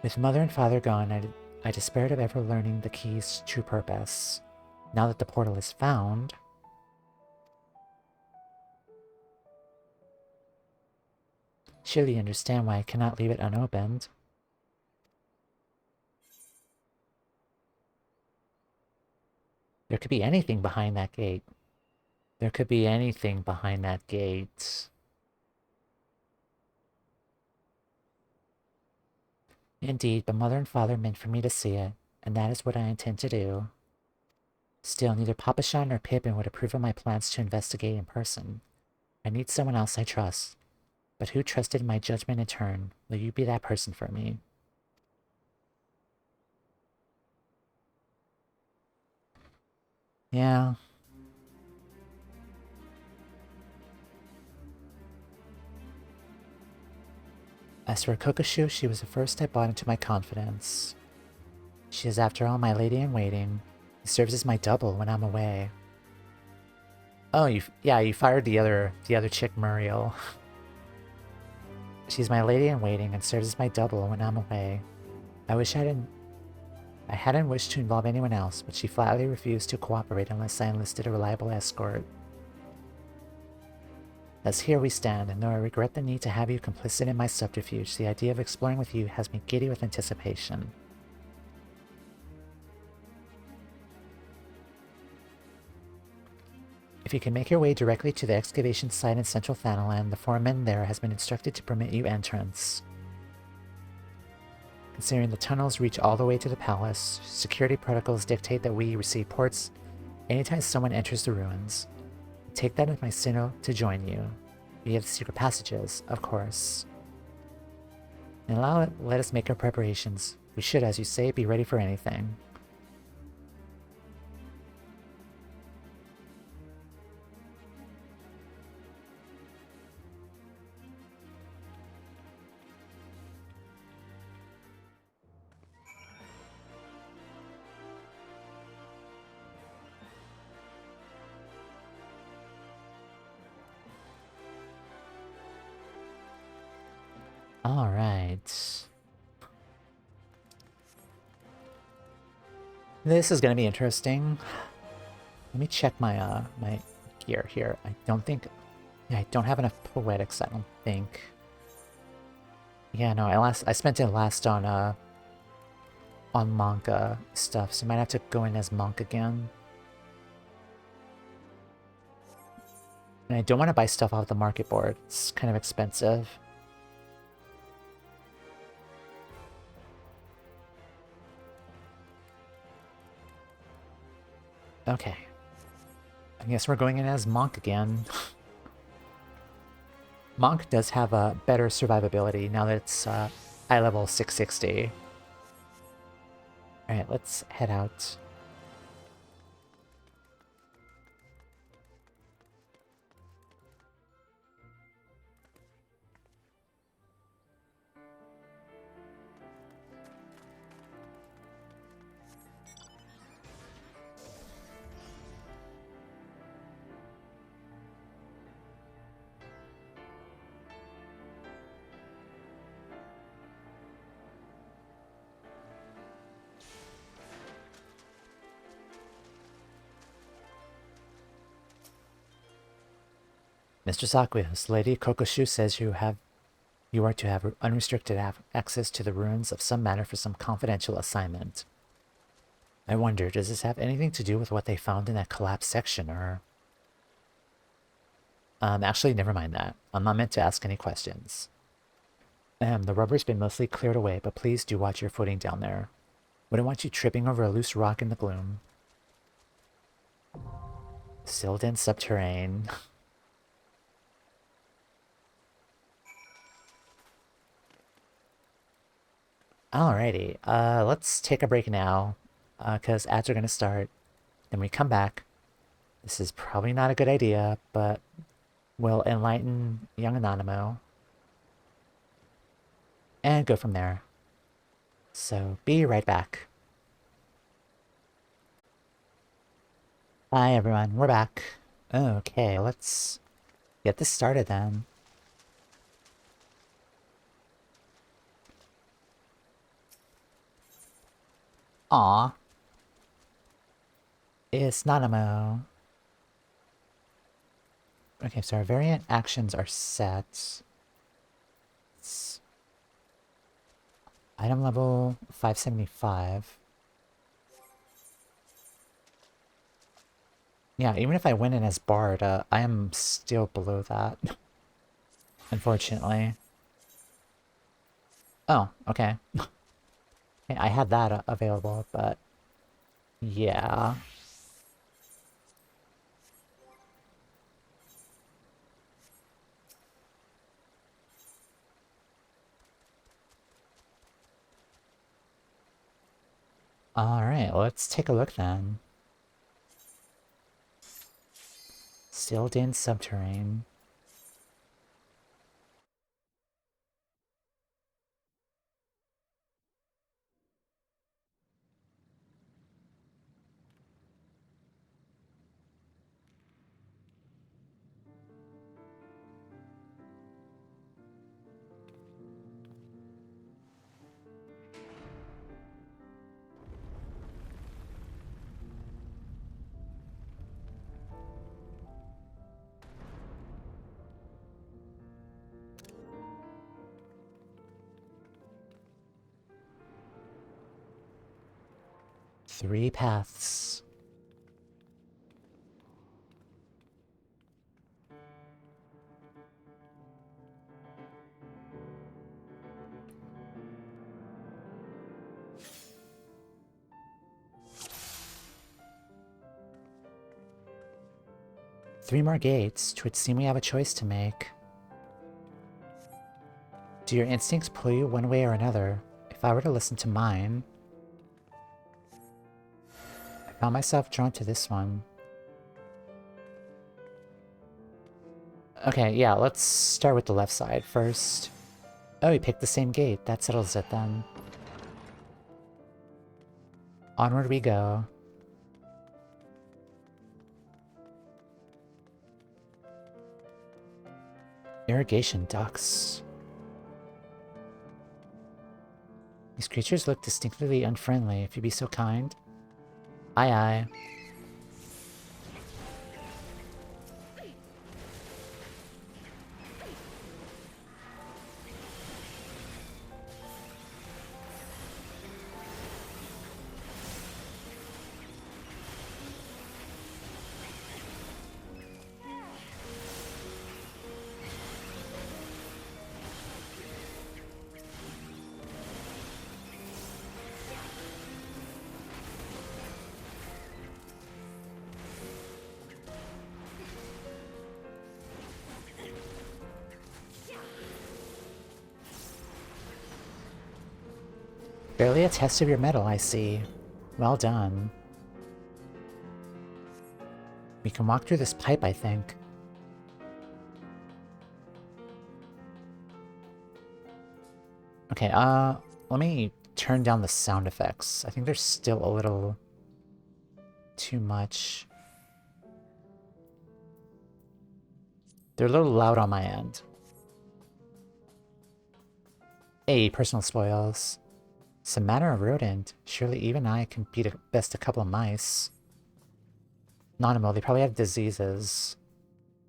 With mother and father gone, I despaired of ever learning the key's true purpose. Now that the portal is found... Surely you understand why I cannot leave it unopened. There could be anything behind that gate. There could be anything behind that gate. Indeed, but mother and father meant for me to see it, and that is what I intend to do. Still, neither Papashan nor Pippin would approve of my plans to investigate in person. I need someone else I trust. But who trusted my judgment in turn? Will you be that person for me? Yeah. As for Kokushu, she was the first I bought into my confidence. She is, after all, my lady-in-waiting. Who serves as my double when I'm away. Oh, you fired the other chick, Muriel. She's my lady-in-waiting and serves as my double when I'm away. I hadn't wished to involve anyone else, but she flatly refused to cooperate unless I enlisted a reliable escort. Thus here we stand, and though I regret the need to have you complicit in my subterfuge, the idea of exploring with you has me giddy with anticipation. If you can make your way directly to the excavation site in central Thanalan, the foreman there has been instructed to permit you entrance. Considering the tunnels reach all the way to the palace, security protocols dictate that we receive ports anytime someone enters the ruins. Take that as my signal to join you, via the secret passages, of course. And let us make our preparations. We should, as you say, be ready for anything. Alright. This is gonna be interesting. Let me check my my gear here. I don't think... Yeah, I don't have enough poetics, I don't think. Yeah, no, I spent it last on manga stuff, so I might have to go in as monk again. And I don't want to buy stuff off the market board. It's kind of expensive. Okay. I guess we're going in as Monk again. Monk does have a better survivability now that it's high level 660. Alright, let's head out. Mr. Aqueous, Lady Kokoshu says you are to have unrestricted access to the ruins of some matter for some confidential assignment. I wonder, does this have anything to do with what they found in that collapsed section, or... Actually, never mind that. I'm not meant to ask any questions. The rubber's been mostly cleared away, but please do watch your footing down there. Wouldn't want you tripping over a loose rock in the gloom. Sil'dihn Subterrain. Alrighty, let's take a break now, because ads are going to start. Then we come back. This is probably not a good idea, but we'll enlighten young Anonymous and go from there. So, be right back. Hi everyone, we're back. Okay, let's get this started then. Aw. It's Nanamo. Okay, so our variant actions are set. It's item level 575. Yeah, even if I went in as Bard, I am still below that. Unfortunately. Oh, okay. I had that available, but... yeah. Alright, let's take a look then. Sil'dihn Subterrain. Three paths. Three more gates. Twould seem we have a choice to make. Do your instincts pull you one way or another? If I were to listen to mine... I found myself drawn to this one. Okay, yeah, let's start with the left side first. Oh, we picked the same gate. That settles it then. Onward we go. Irrigation ducts. These creatures look distinctly unfriendly, if you'd be so kind. Aye aye. Barely a test of your metal, I see. Well done. We can walk through this pipe, I think. Okay, let me turn down the sound effects. I think there's still a little too much. They're a little loud on my end. Hey, personal spoils. Some manner of rodent. Surely even I can beat at best a couple of mice. Non-animal, they probably have diseases.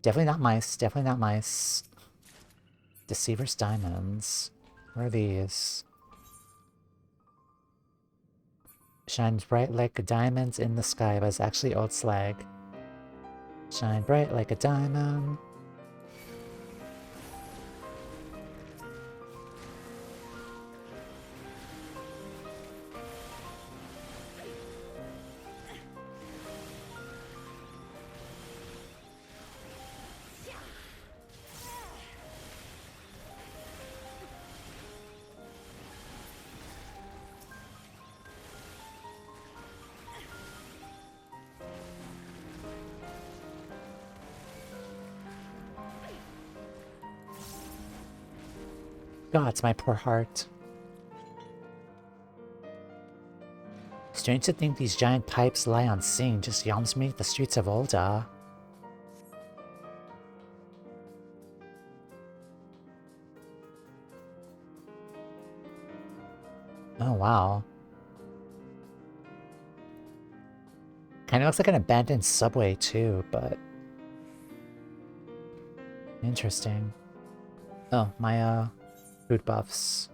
Definitely not mice, definitely not mice. Deceiver's diamonds. What are these? Shines bright like diamonds in the sky, but it's actually old slag. Shine bright like a diamond. God, my poor heart. Strange to think these giant pipes lie unseen, just yawns beneath the streets of Ul'dah. Oh, wow. Kinda looks like an abandoned subway, too, but... interesting. Oh, my, food buffs.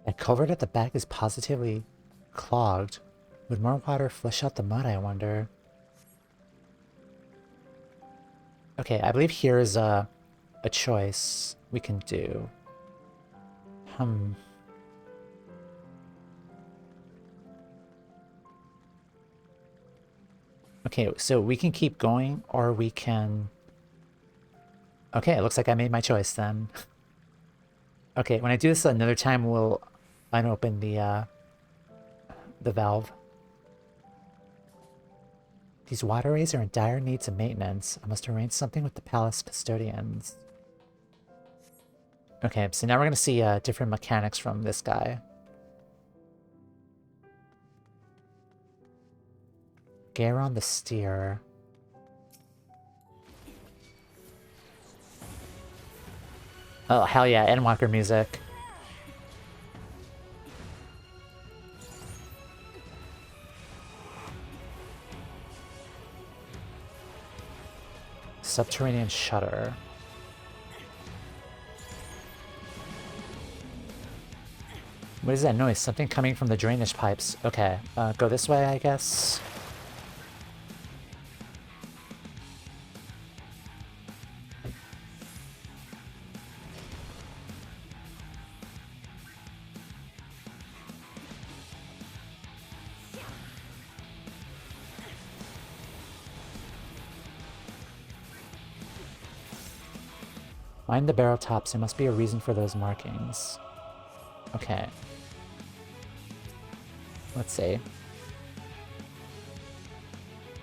That culvert at the back is positively clogged. Would more water flush out the mud, I wonder? Okay, I believe here is a choice we can do. Okay, so we can keep going, or we can... Okay, it looks like I made my choice then. Okay, when I do this another time, we'll unopen the valve. These waterways are in dire need of maintenance. I must arrange something with the palace custodians. Okay, so now we're going to see different mechanics from this guy. Garon the Steer. Oh, hell yeah, Endwalker music. Subterranean Shudder. What is that noise? Something coming from the drainage pipes. Okay, go this way, I guess. Find the barrel tops. There must be a reason for those markings. Okay. Let's see.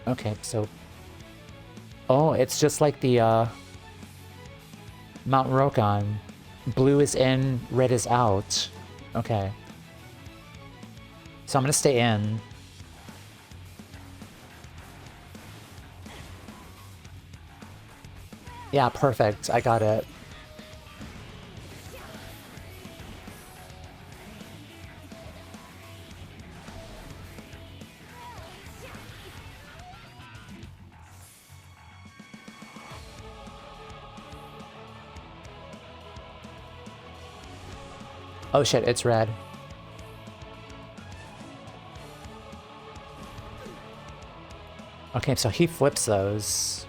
Okay, so... Oh, it's just like the, Mount Rokan. Blue is in, red is out. Okay. So I'm gonna stay in. Yeah, perfect. I got it. Oh shit, it's red. Okay, so he flips those.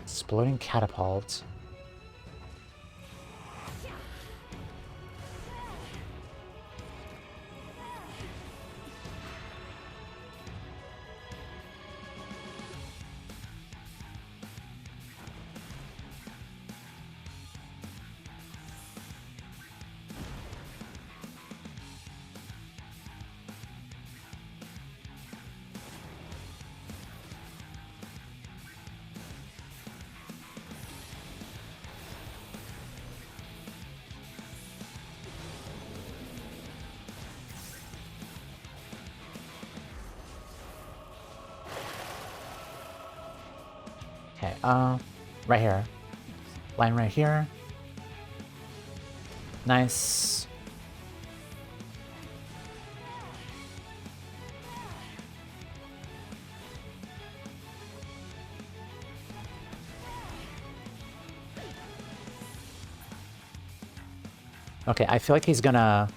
Exploding catapult. Okay, right here. Line right here. Nice. Okay, I feel like he's gonna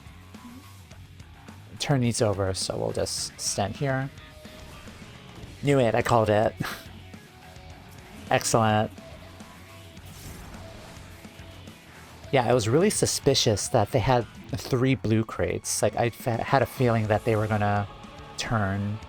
turn these over, so we'll just stand here. Knew it, I called it. Excellent. Yeah, I was really suspicious that they had 3 blue crates. Like, I had a feeling that they were gonna turn.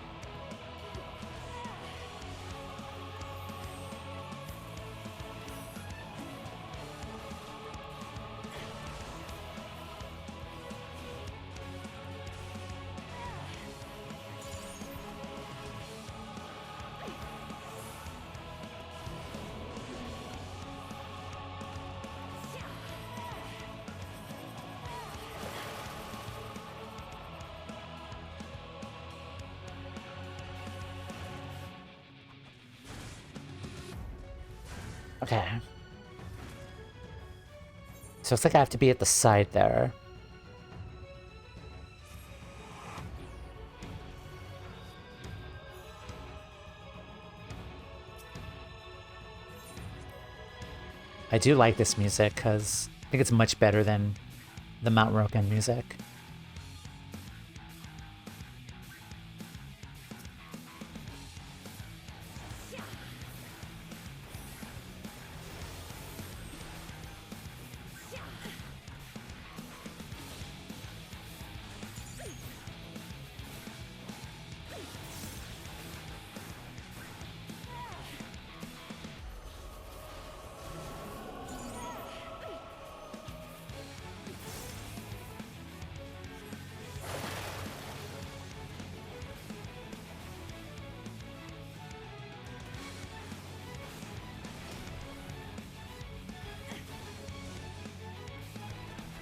Okay. So it's like I have to be at the side there. I do like this music because I think it's much better than the Mount Roken music.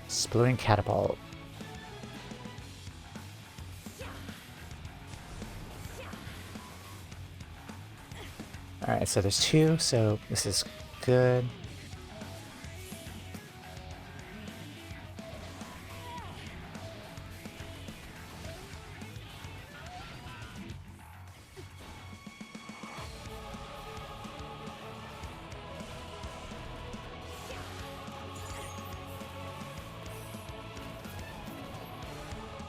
Exploding catapult. Alright, so there's 2, so this is good.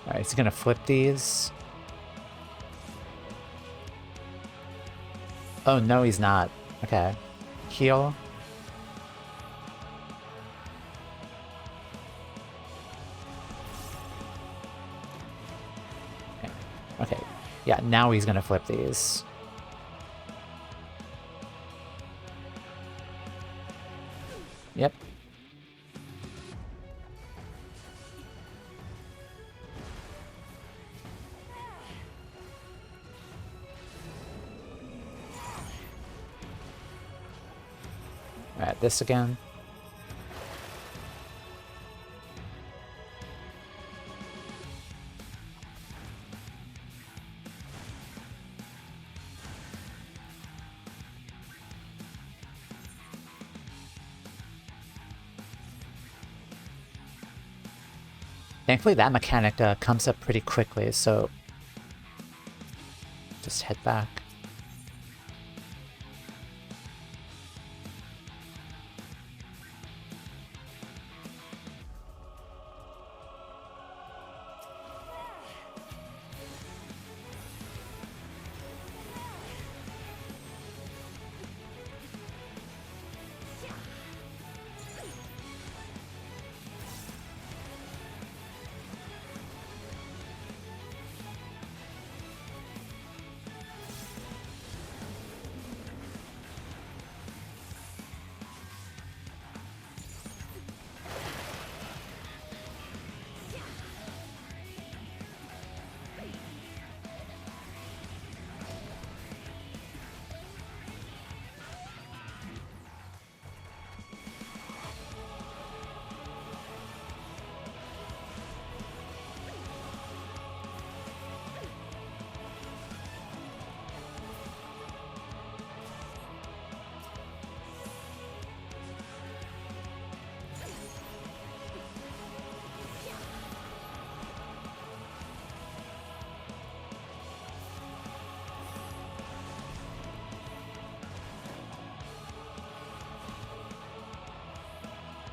Alright, he's gonna flip these. Oh, no, he's not. Okay. Heal. Okay. Yeah, now he's gonna flip these. Yep. this again. Thankfully, that mechanic comes up pretty quickly, so just head back.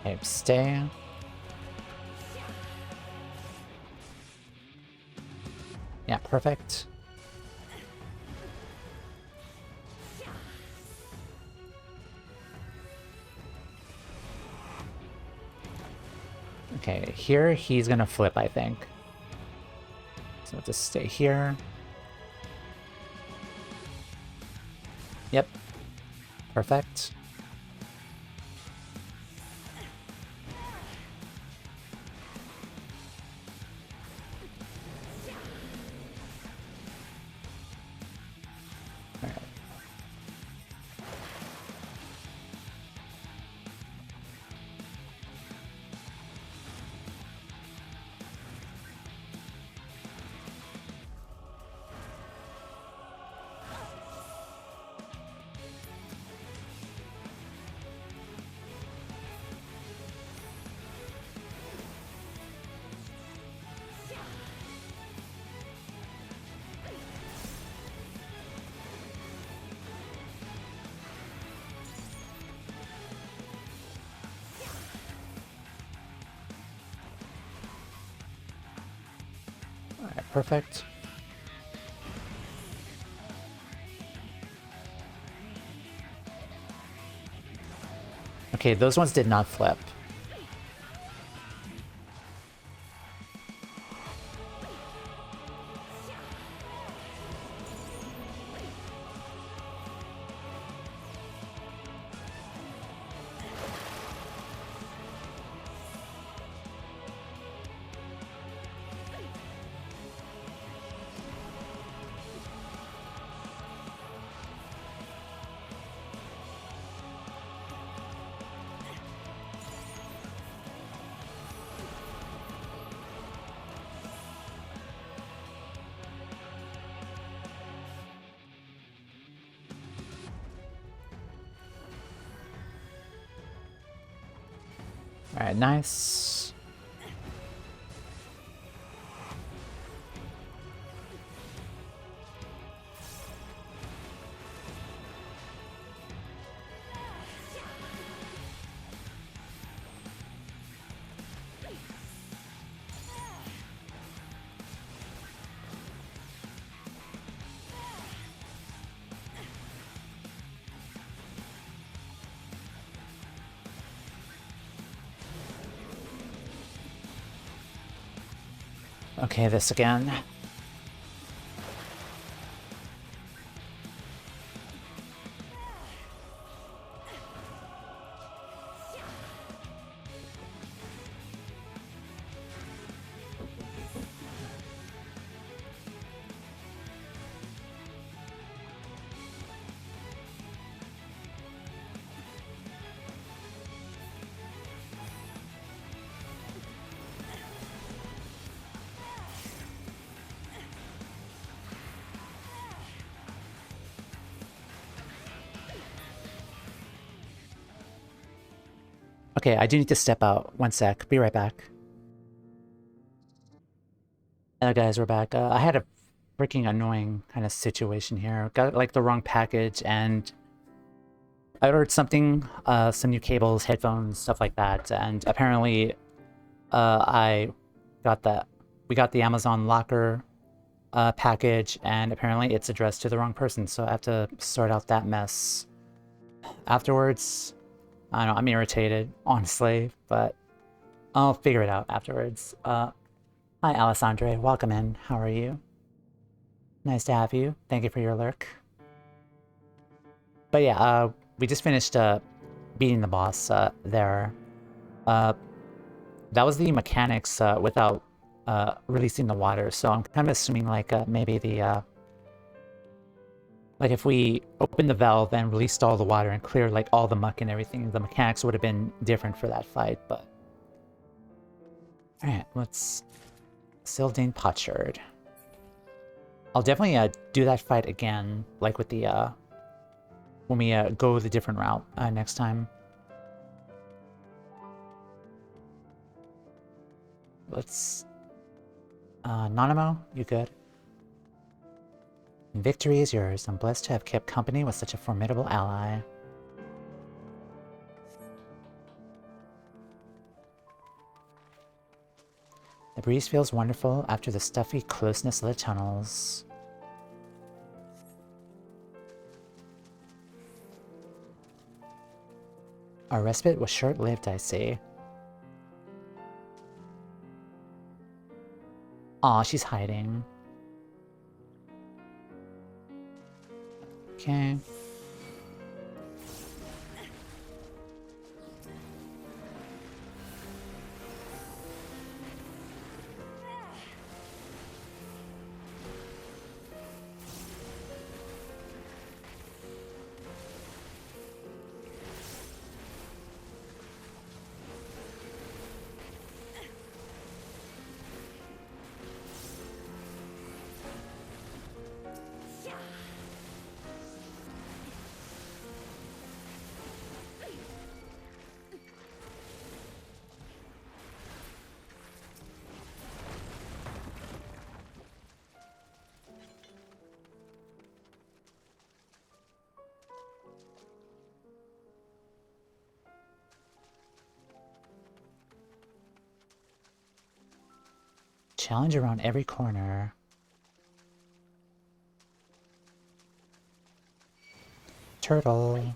Okay, stay. Yeah, perfect. Okay, here he's gonna flip, I think. So just stay here. Yep. Perfect. Alright. Alright, perfect. Okay, those ones did not flip. Alright, nice. Okay, this again. Okay, I do need to step out. One sec. Be right back. Hello guys, we're back. I had a freaking annoying kind of situation here. Got like the wrong package and I ordered something, some new cables, headphones, stuff like that, and apparently I got we got the Amazon locker package, and apparently it's addressed to the wrong person, so I have to sort out that mess afterwards. I don't know, I'm irritated, honestly, but I'll figure it out afterwards. Hi Alessandre, welcome in. How are you? Nice to have you. Thank you for your lurk. But yeah, we just finished beating the boss there. That was the mechanics without releasing the water, so I'm kind of assuming like maybe the like if we opened the valve and released all the water and cleared like all the muck and everything, the mechanics would have been different for that fight, but... Alright, let's... Sil'dihn Potsherd. I'll definitely do that fight again, like with the when we go the different route next time. Let's... Nanamo, you good? Victory is yours. I'm blessed to have kept company with such a formidable ally. The breeze feels wonderful after the stuffy closeness of the tunnels. Our respite was short-lived, I see. Aw, she's hiding. Okay. Challenge around every corner. Turtle.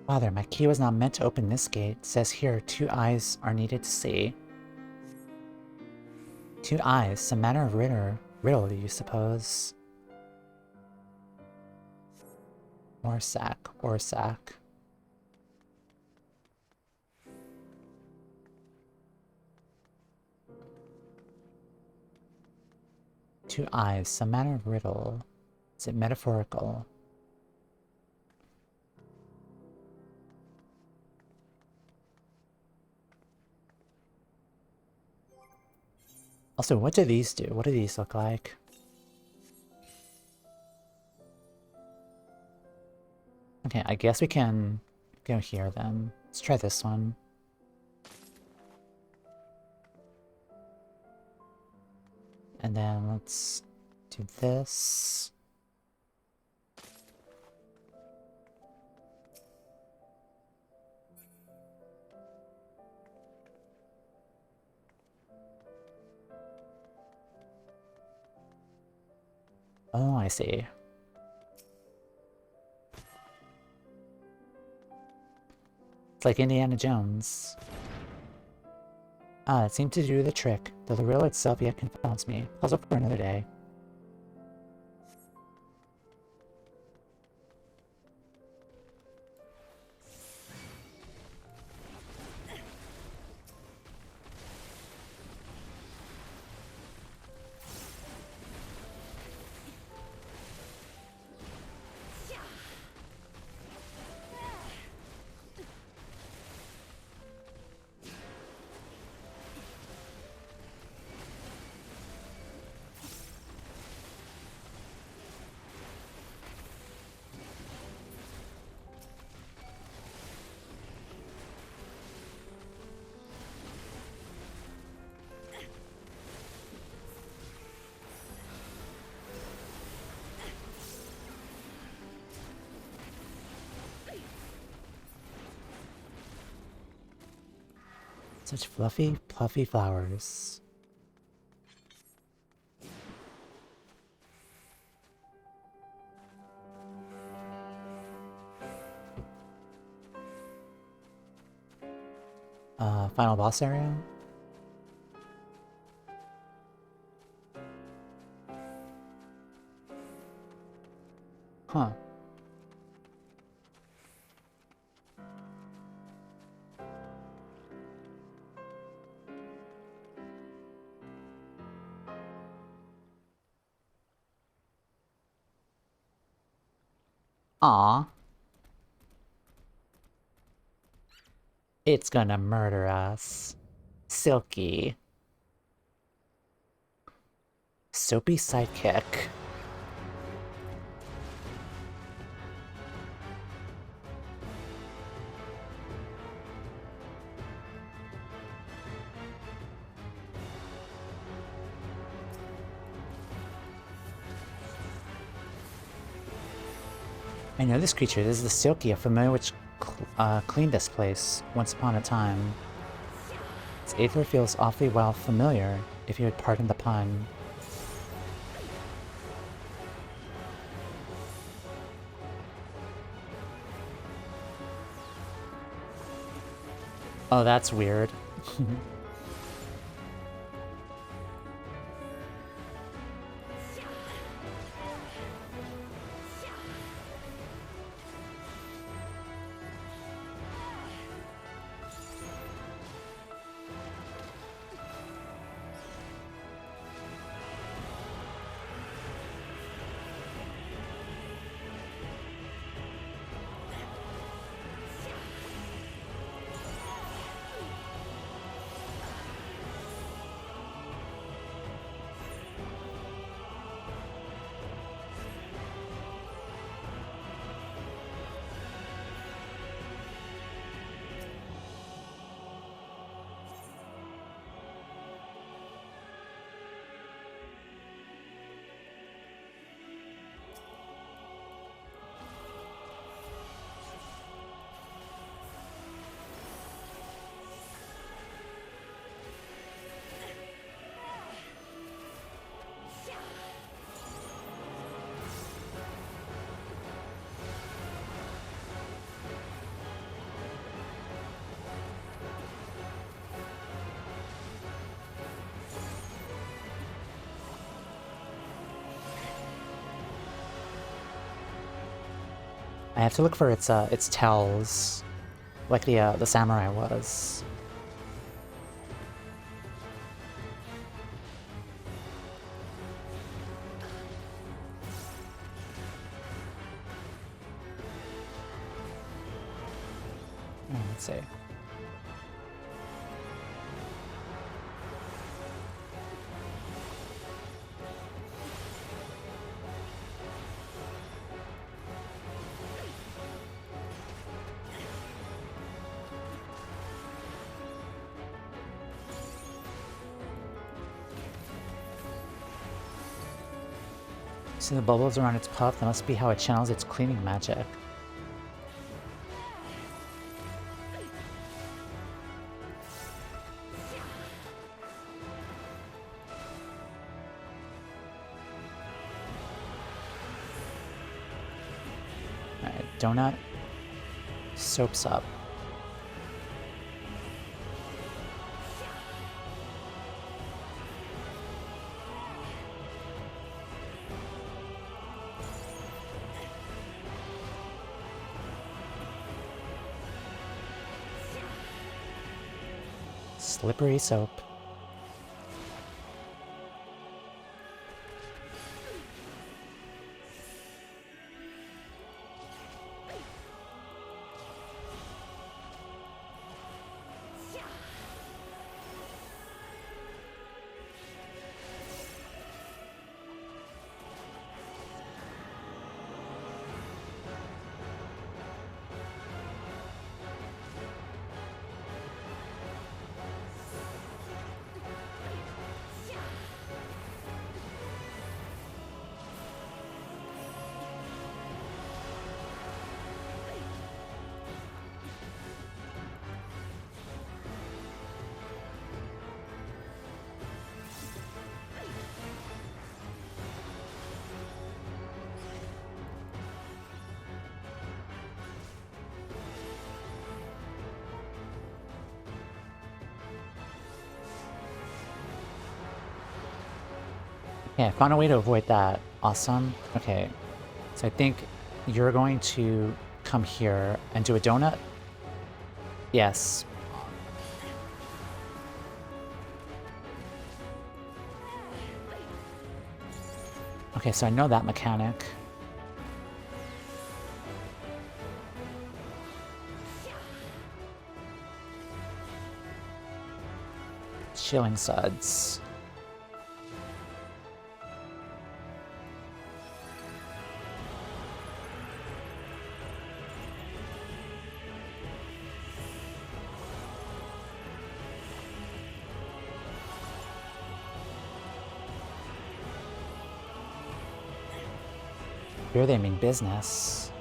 Father, my key was not meant to open this gate. It says here, 2 eyes are needed to see. 2 eyes, some manner of riddle, do you suppose? Orsak. 2 eyes, some manner of riddle. Is it metaphorical? Also, what do these do? What do these look like? Okay, I guess we can go here then. Let's try this one. And then let's do this. I see. It's like Indiana Jones. Ah, it seemed to do the trick, though the riddle itself yet confounds me. Puzzle for another day. Such fluffy, puffy flowers. Final boss area? Huh. Aw. It's gonna murder us. Silky. Soapy sidekick. I know this creature. This is the Silky, a familiar which cleaned this place once upon a time. Its aether feels awfully well familiar, if you would pardon the pun. Oh, that's weird. I have to look for its tells, like the samurai was. Let's see. See the bubbles around its puff? That must be how it channels its cleaning magic. donut. Soaps up. Slippery soap. Yeah, I found a way to avoid that. Awesome. Okay, so I think you're going to come here and do a donut? Yes. Okay, so I know that mechanic. Chilling suds. Here they mean business.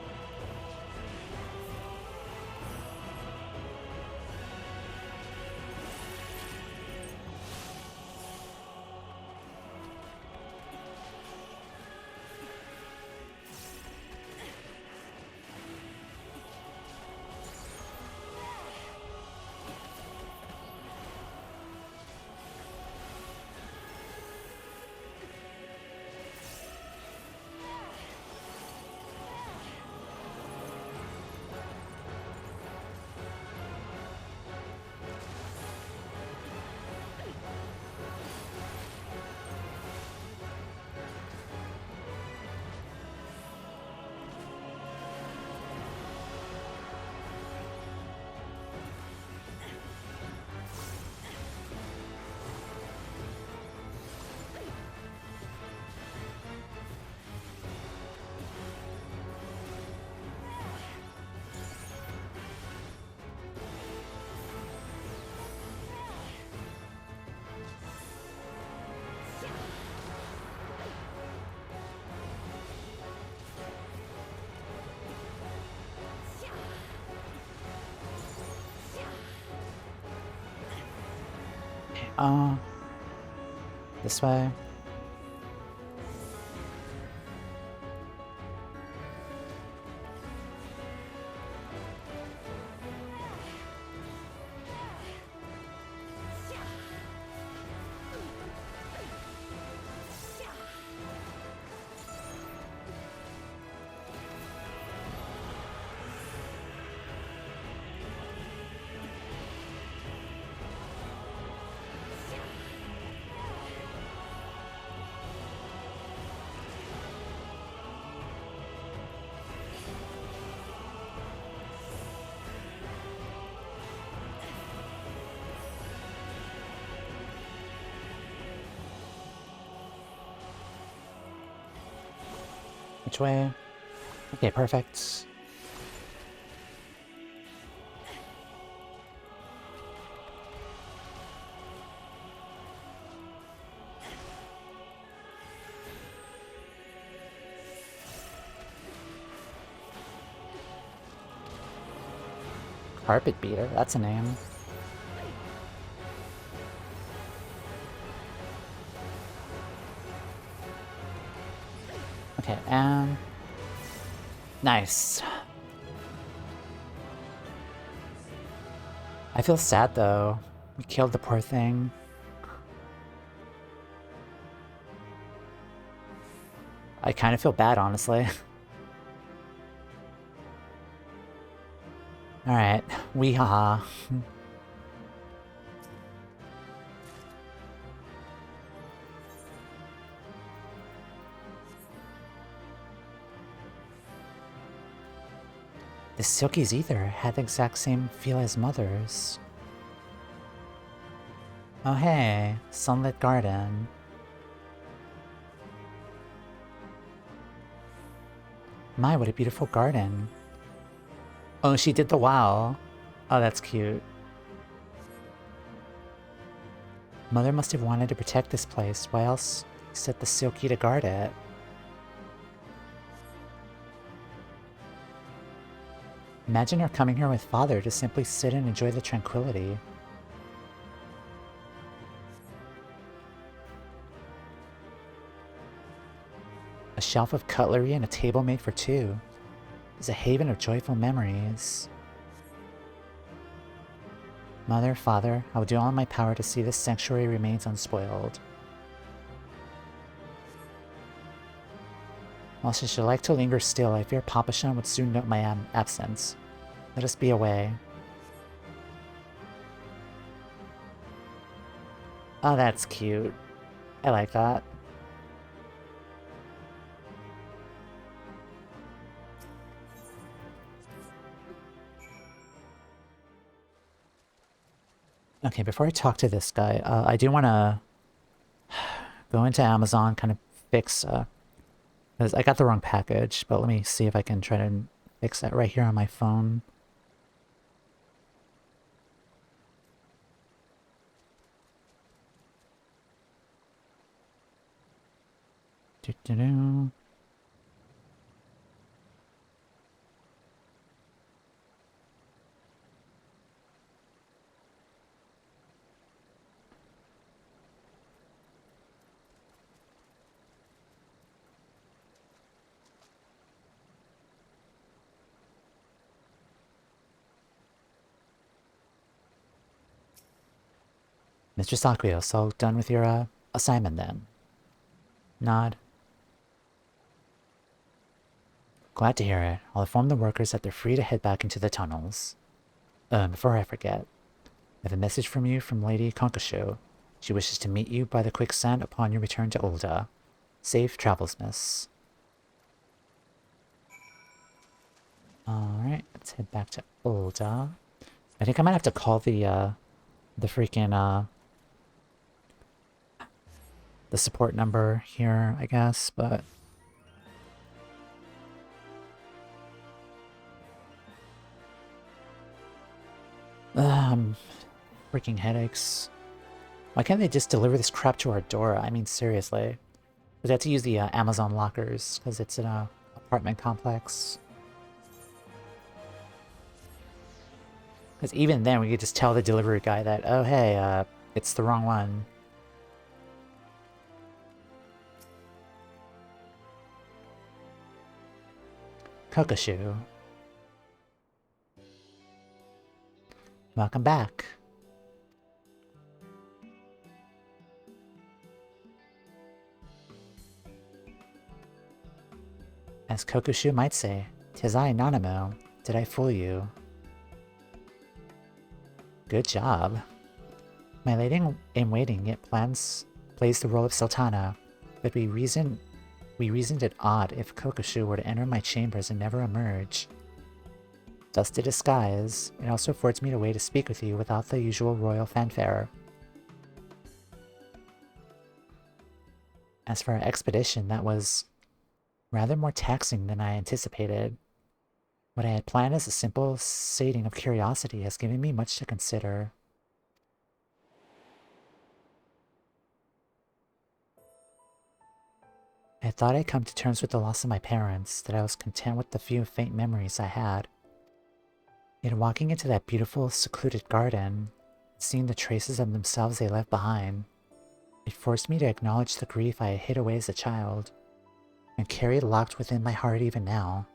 This way. Which way? Okay, perfect. Carpet beater, that's a name. Okay, and nice. I feel sad though. We killed the poor thing. I kind of feel bad, honestly. Alright, we haha. The Silky's ether had the exact same feel as Mother's. Oh hey, sunlit garden. My, what a beautiful garden. Oh, she did the wow. Oh, that's cute. Mother must have wanted to protect this place. Why else set the Silky to guard it? Imagine her coming here with Father to simply sit and enjoy the tranquility. A shelf of cutlery and a table made for two. It's a haven of joyful memories. Mother, Father, I will do all in my power to see this sanctuary remains unspoiled. While she should like to linger still, I fear Papashan would soon note my absence. Let us be away. Oh, that's cute. I like that. Okay, before I talk to this guy, I do want to go into Amazon, kind of fix, because I got the wrong package, but let me see if I can try to fix that right here on my phone. Do-do-do. Mr. Sakuyo, so done with your assignment then? Nod. Glad to hear it. I'll inform the workers that they're free to head back into the tunnels. Before I forget, I have a message from you from Lady Konkosho. She wishes to meet you by the quicksand upon your return to Ul'dah. Safe travels, miss. Alright, let's head back to Ul'dah. I think I might have to call the freaking, the support number here, I guess, but... freaking headaches. Why can't they just deliver this crap to our door? I mean, seriously. We have to use the Amazon lockers, because it's an apartment complex. Because even then, we could just tell the delivery guy that, oh hey, it's the wrong one. Kokoshu. Welcome back. As Kokoshu might say, 'tis I, Nanamo. Did I fool you? Good job. My lady-in-waiting yet plays the role of Sultana, but we reasoned it odd if Kokoshu were to enter my chambers and never emerge. Thus to disguise, it also affords me a way to speak with you without the usual royal fanfare. As for our expedition, that was rather more taxing than I anticipated. What I had planned as a simple sating of curiosity has given me much to consider. I thought I'd come to terms with the loss of my parents, that I was content with the few faint memories I had. Yet walking into that beautiful, secluded garden, seeing the traces of themselves they left behind, it forced me to acknowledge the grief I had hid away as a child, and carry it locked within my heart even now.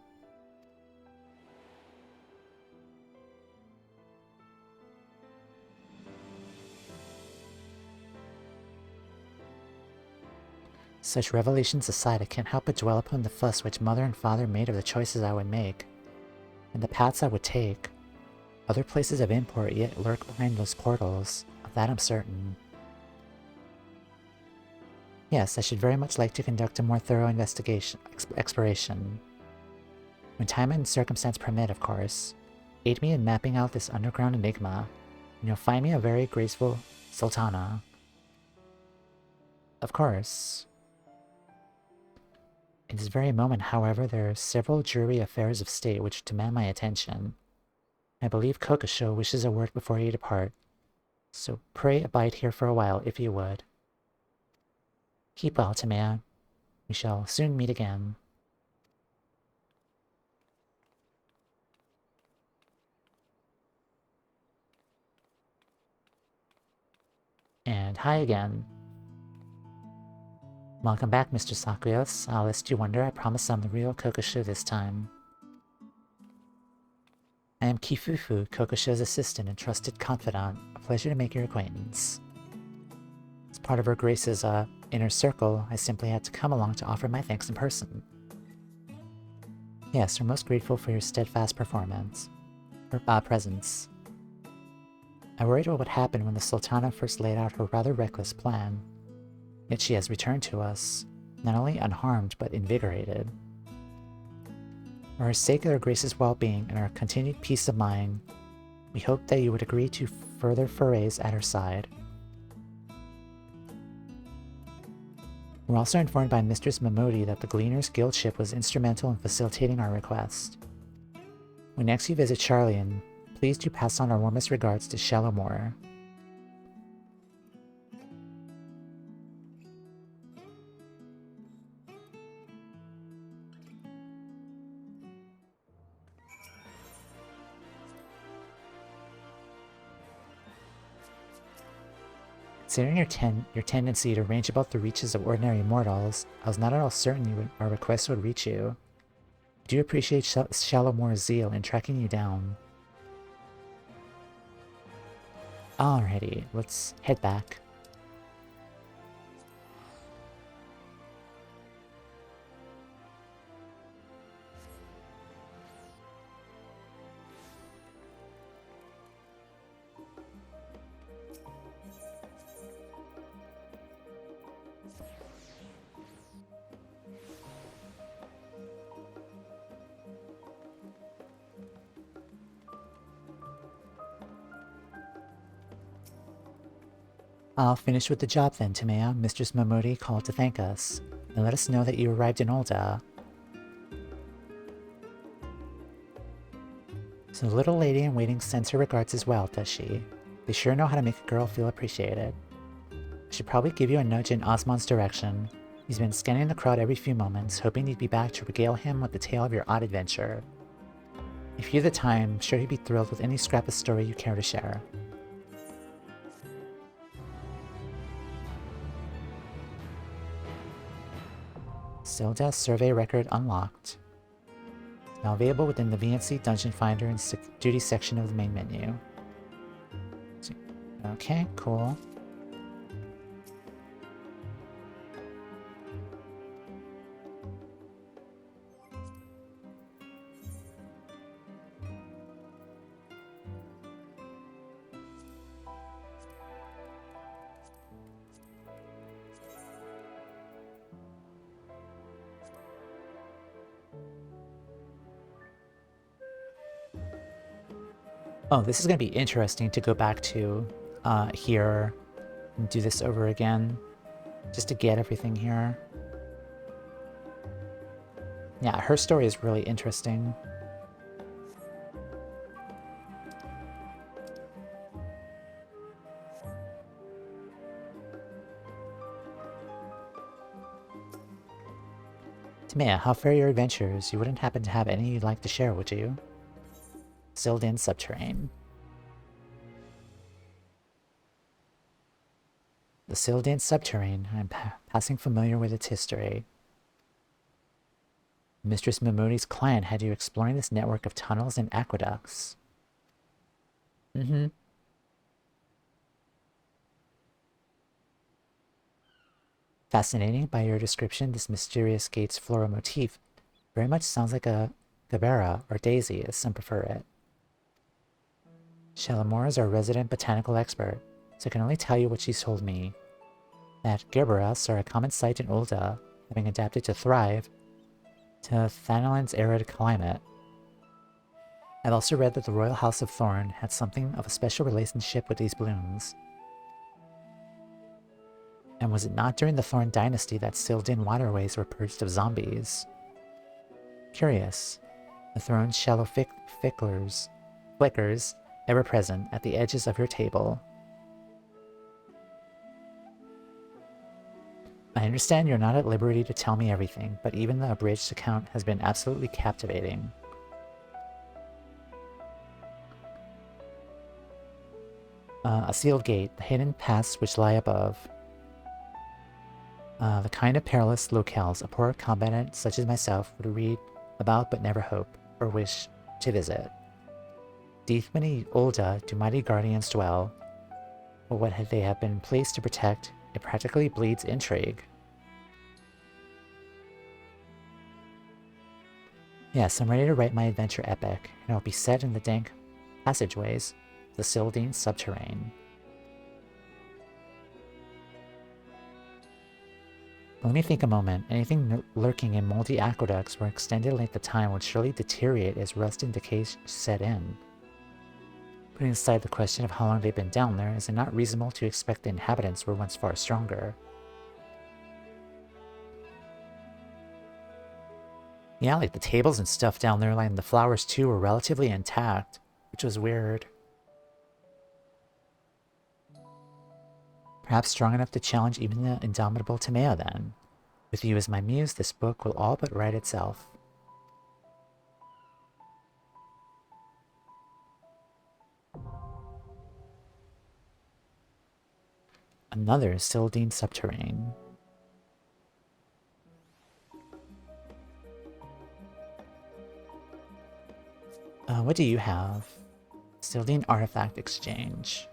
Such revelations aside, I can't help but dwell upon the fuss which mother and father made of the choices I would make, and the paths I would take. Other places of import yet lurk behind those portals, of that I'm certain. Yes, I should very much like to conduct a more thorough exploration. When time and circumstance permit, of course. Aid me in mapping out this underground enigma, and you'll find me a very graceful Sultana. Of course. In this very moment, however, there are several jury affairs of state which demand my attention. I believe Kokosho wishes a word before you depart, so pray abide here for a while, if you would. Keep well, Tamea. We shall soon meet again. And hi again. Welcome back, Mr. Sakrios. Lest you wonder, I promise I'm the real Kokosho this time. I am Kifufu, Kokosho's assistant and trusted confidant. A pleasure to make your acquaintance. As part of her Grace's inner circle, I simply had to come along to offer my thanks in person. Yes, we're most grateful for your steadfast presence. I worried what would happen when the Sultana first laid out her rather reckless plan. Yet she has returned to us, not only unharmed but invigorated. For her sake of her Grace's well-being and our continued peace of mind, we hope that you would agree to further forays at her side. We're also informed by Mistress Mamodi that the Gleaner's Guild ship was instrumental in facilitating our request. When next you visit Charlian, please do pass on our warmest regards to Shallowmoor. Considering your tendency to range above the reaches of ordinary mortals, I was not at all certain our request would reach you. I do appreciate Shallowmoor's zeal in tracking you down. Alrighty, let's head back. I'll finish with the job then, Tamea. Mistress Mamodi called to thank us, and let us know that you arrived in Ul'dah. So the little lady-in-waiting sends her regards as well, does she? They sure know how to make a girl feel appreciated. I should probably give you a nudge in Osmond's direction. He's been scanning the crowd every few moments, hoping you'd be back to regale him with the tale of your odd adventure. If you have the time, I'm sure he'd be thrilled with any scrap of story you care to share. Sil'dihn survey record unlocked. Now available within the VNC Dungeon Finder and Duty section of the main menu. Okay, cool. Oh, this is going to be interesting to go back to here and do this over again, just to get everything here. Yeah, her story is really interesting. Tamea, how fare your adventures? You wouldn't happen to have any you'd like to share, would you? Sil'dihn Subterrain. The Sil'dihn Subterrain. I'm passing familiar with its history. Mistress Mamodi's client had you exploring this network of tunnels and aqueducts. Fascinating by your description, this mysterious gate's floral motif very much sounds like a Gabera or daisy, as some prefer it. Shalimore is our resident botanical expert, so I can only tell you what she's told me. That Gerberas are a common sight in Ul'dah, having adapted to thrive to Thanalan's arid climate. I've also read that the Royal House of Thorn had something of a special relationship with these blooms. And was it not during the Thorn dynasty that Sil'dihn waterways were purged of zombies? Curious. The throne's shallow flickers ever present at the edges of your table. I understand you're not at liberty to tell me everything, but even the abridged account has been absolutely captivating. A sealed gate, the hidden paths which lie above. The kind of perilous locales a poor combatant such as myself would read about but never hope or wish to visit. Deep beneath Ul'dah do mighty guardians dwell, but what they have been placed to protect, it practically bleeds intrigue. Yes, I'm ready to write my adventure epic, and it'll be set in the dank passageways of the Sil'dihn Subterrain. Let me think a moment. Anything lurking in moldy aqueducts for an extended length of time would surely deteriorate as rust and decay set in. Putting aside the question of how long they've been down there, is it not reasonable to expect the inhabitants were once far stronger? Yeah, like the tables and stuff down there, like the flowers too, were relatively intact, which was weird. Perhaps strong enough to challenge even the indomitable Tamea then. With you as my muse, this book will all but write itself. Another Sil'dihn Subterrain. What do you have? Sil'dihn Artifact Exchange.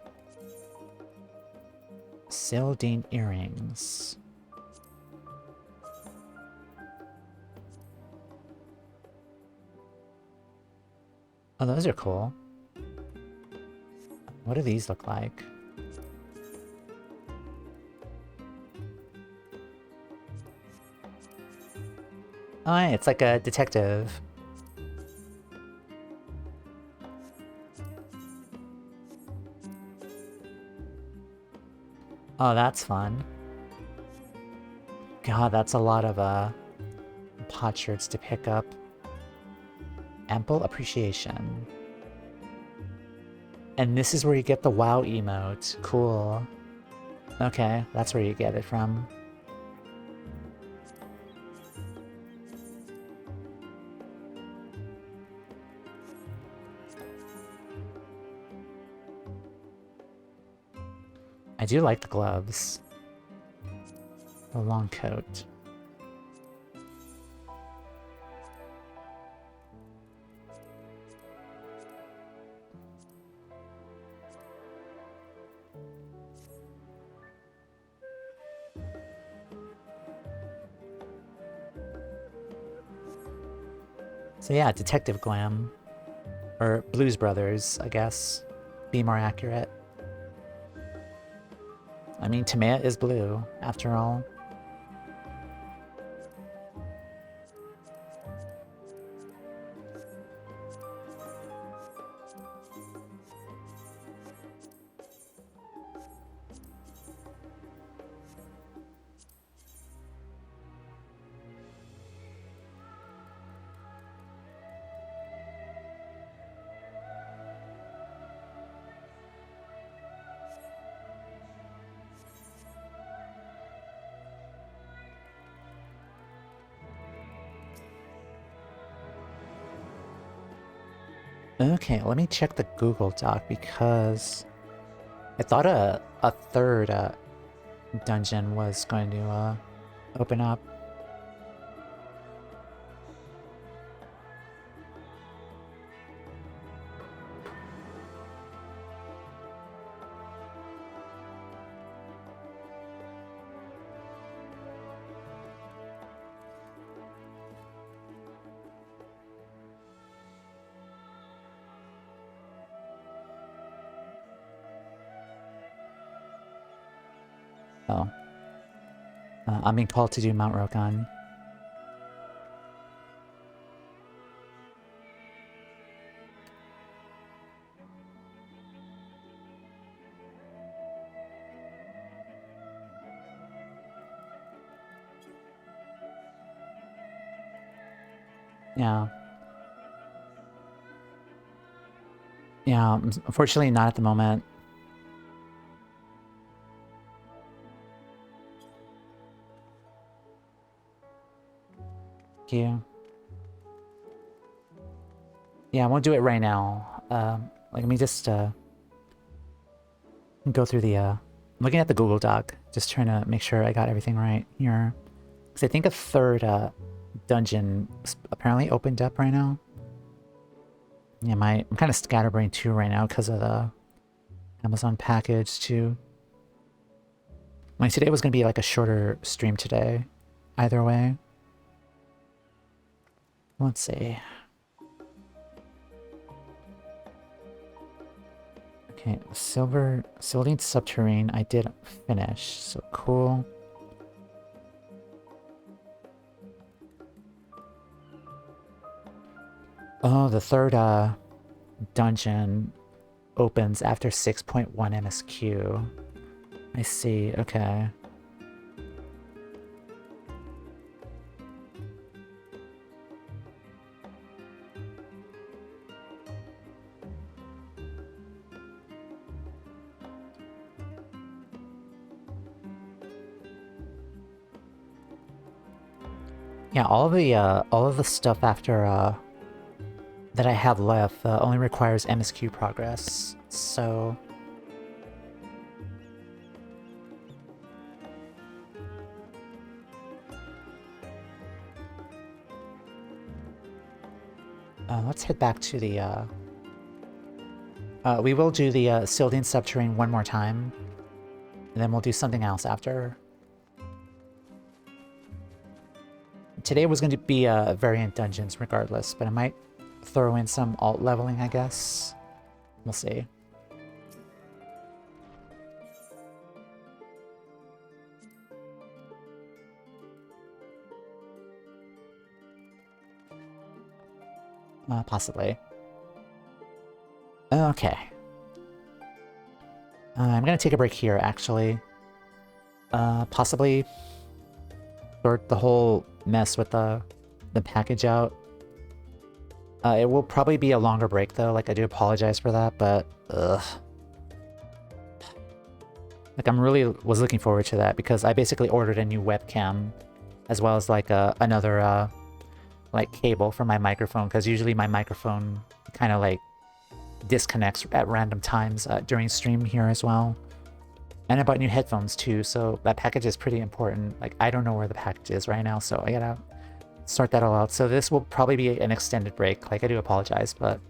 Sil'dihn Earrings. Oh, those are cool. What do these look like? Oh, yeah, it's like a detective. Oh, that's fun. God, that's a lot of potsherds to pick up. Ample appreciation. And this is where you get the WoW emote. Cool. Okay, that's where you get it from. I do like the gloves. The long coat. So yeah, Detective Glam. Or Blues Brothers, I guess. Be more accurate. I mean, Tamea is blue, after all. Okay, let me check the Google Doc because I thought a third dungeon was going to open up. Oh. I'm being called to do Mount Rokan. Yeah. Yeah, unfortunately not at the moment. Thank you. Yeah, I won't do it right now. Let me just go through the I'm looking at the Google Doc, just trying to make sure I got everything right here. Because I think a third dungeon apparently opened up right now. Yeah, I'm kind of scatterbrained too right now because of the Amazon package too. Like today was gonna be like a shorter stream today, either way. Let's see. Okay, Sil'dihn Subterrain I did finish, so cool. Oh, the third dungeon opens after 6.1 MSQ. I see, okay. Yeah, all of the stuff after that I have left only requires MSQ progress, so let's head back to the we will do the Sil'dihn Subterrain one more time, and then we'll do something else after. Today was going to be variant dungeons regardless, but I might throw in some alt leveling, I guess. We'll see. Possibly. Okay. I'm gonna take a break here, actually. Possibly sort the whole mess with the package out. It will probably be a longer break, though. Like, I do apologize for that, but ugh. Like, I'm really was looking forward to that because I basically ordered a new webcam, as well as like another like cable for my microphone, because usually my microphone kind of like disconnects at random times during stream here as well. And I bought new headphones too, so that package is pretty important. Like, I don't know where the package is right now, so I gotta sort that all out. So this will probably be an extended break. Like, I do apologize, but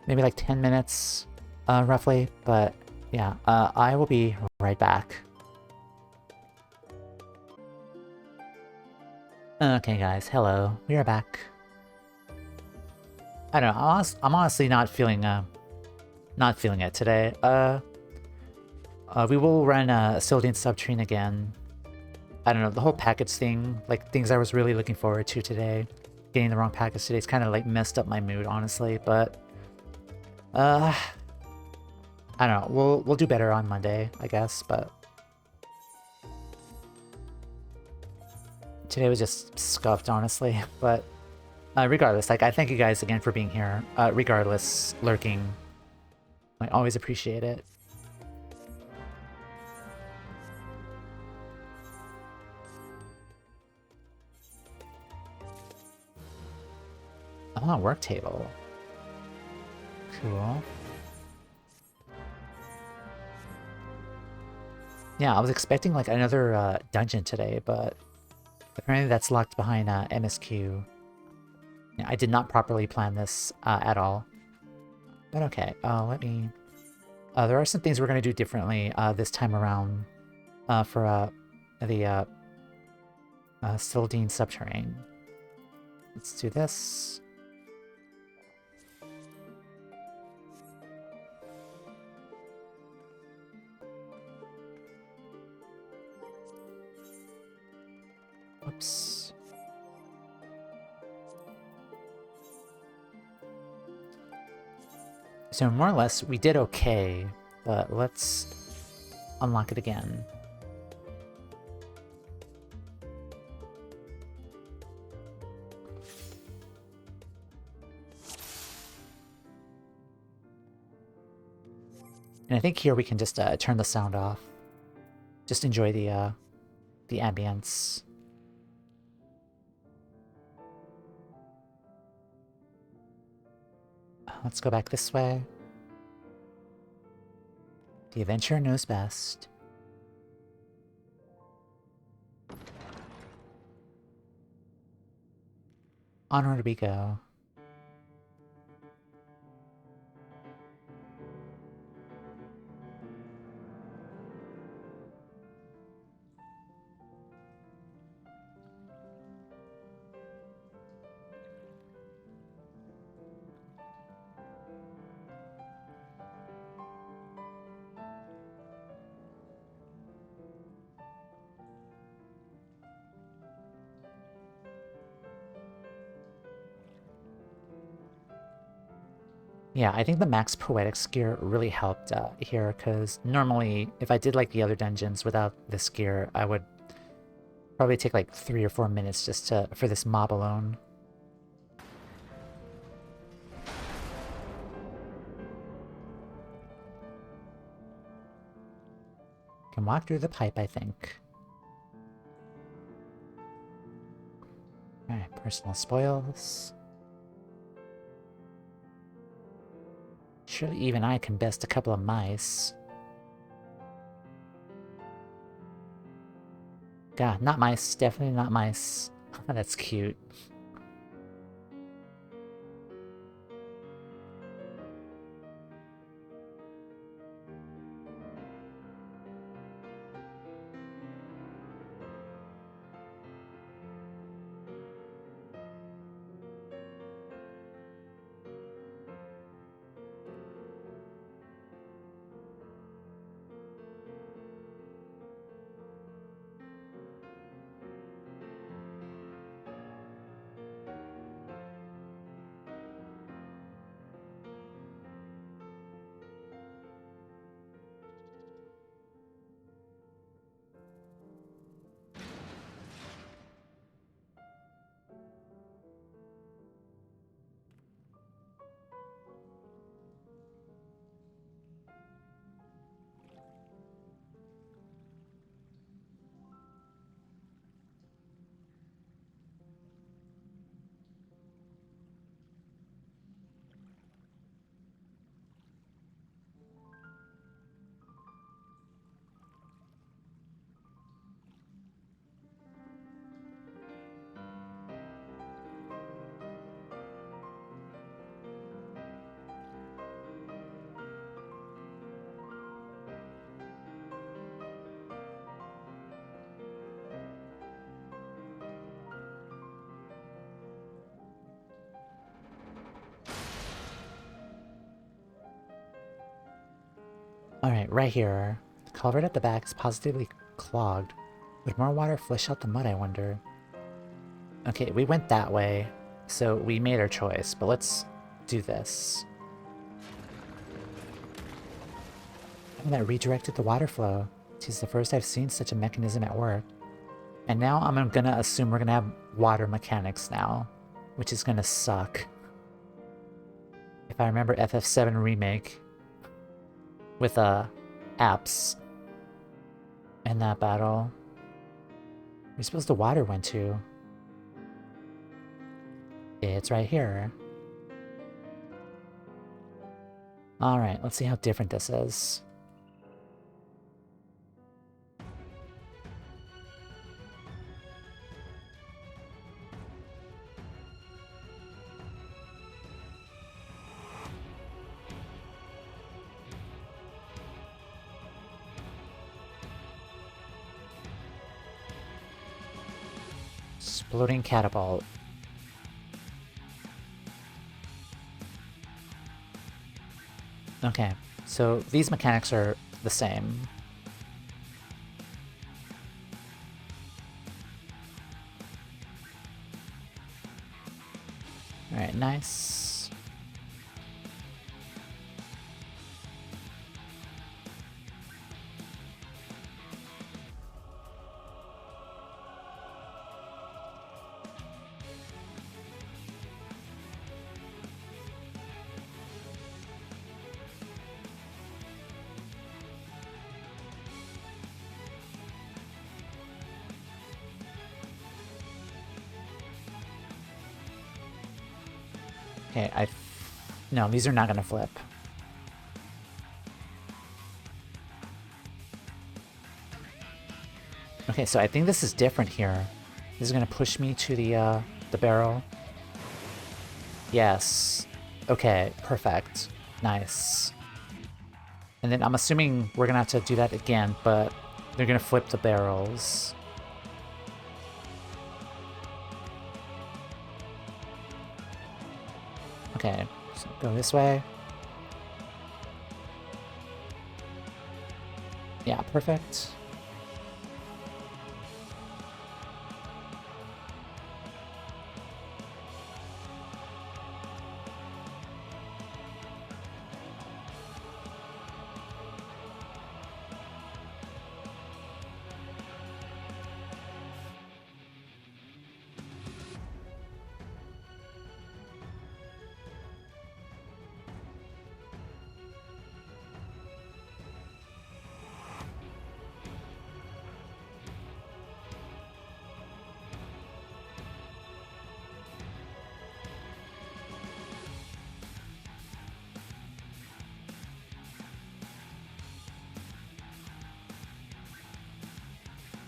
maybe like 10 minutes roughly. But yeah, I will be right back. Okay, guys, hello. We are back. I don't know. I'm honestly not feeling it today. We will run Sil'dihn Subterrain again. I don't know, the whole package thing, like things I was really looking forward to today. Getting the wrong package today is kind of like messed up my mood, honestly, but I don't know. We'll do better on Monday, I guess, but today was just scuffed, honestly. But regardless, like, I thank you guys again for being here. Regardless, lurking. I always appreciate it. I'm on a work table. Cool. Yeah, I was expecting like another dungeon today, but apparently that's locked behind MSQ. Yeah, I did not properly plan this at all. But okay, let me... there are some things we're going to do differently this time around for the Sil'dihn Subterrain. Let's do this. apps. So more or less, we did okay, but let's unlock it again. And I think here we can just turn the sound off. Just enjoy the ambience. Let's go back this way. The adventurer knows best. Onward we go. Yeah, I think the Max Poetics gear really helped here, because normally, if I did like the other dungeons without this gear, I would probably take like 3 or 4 minutes just for this mob alone. Can walk through the pipe, I think. Alright, personal spoils. Surely even I can best a couple of mice. God, not mice. Definitely not mice. That's cute. Alright, right here. The culvert at the back is positively clogged. Would more water flush out the mud, I wonder? Okay, we went that way, so we made our choice, but let's do this. And that redirected the water flow. Tis the first I've seen such a mechanism at work. And now I'm gonna assume we're gonna have water mechanics now, which is gonna suck. If I remember FF7 Remake, with apps in that battle. Where's supposed the water went to? It's right here. Alright, let's see how different this is. Exploding catapult. Okay, so these mechanics are the same. Alright, nice. Okay, no, these are not gonna flip. Okay, so I think this is different here. This is gonna push me to the barrel. Yes. Okay, perfect. Nice. And then I'm assuming we're gonna have to do that again, but they're gonna flip the barrels. Okay, so go this way. Yeah, perfect.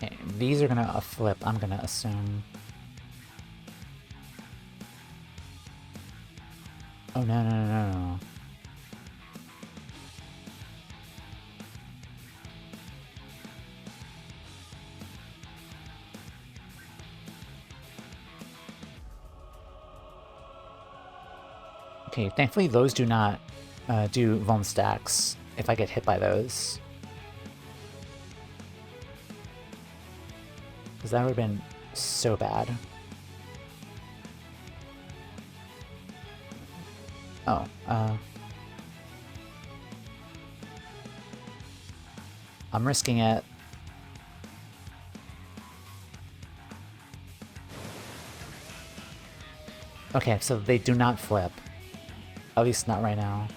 Okay, these are gonna flip, I'm gonna assume. Oh, no, no, no, no, no. Okay, thankfully those do not do vuln stacks if I get hit by those. Because that would have been so bad. Oh, I'm risking it. Okay, so they do not flip. At least not right now.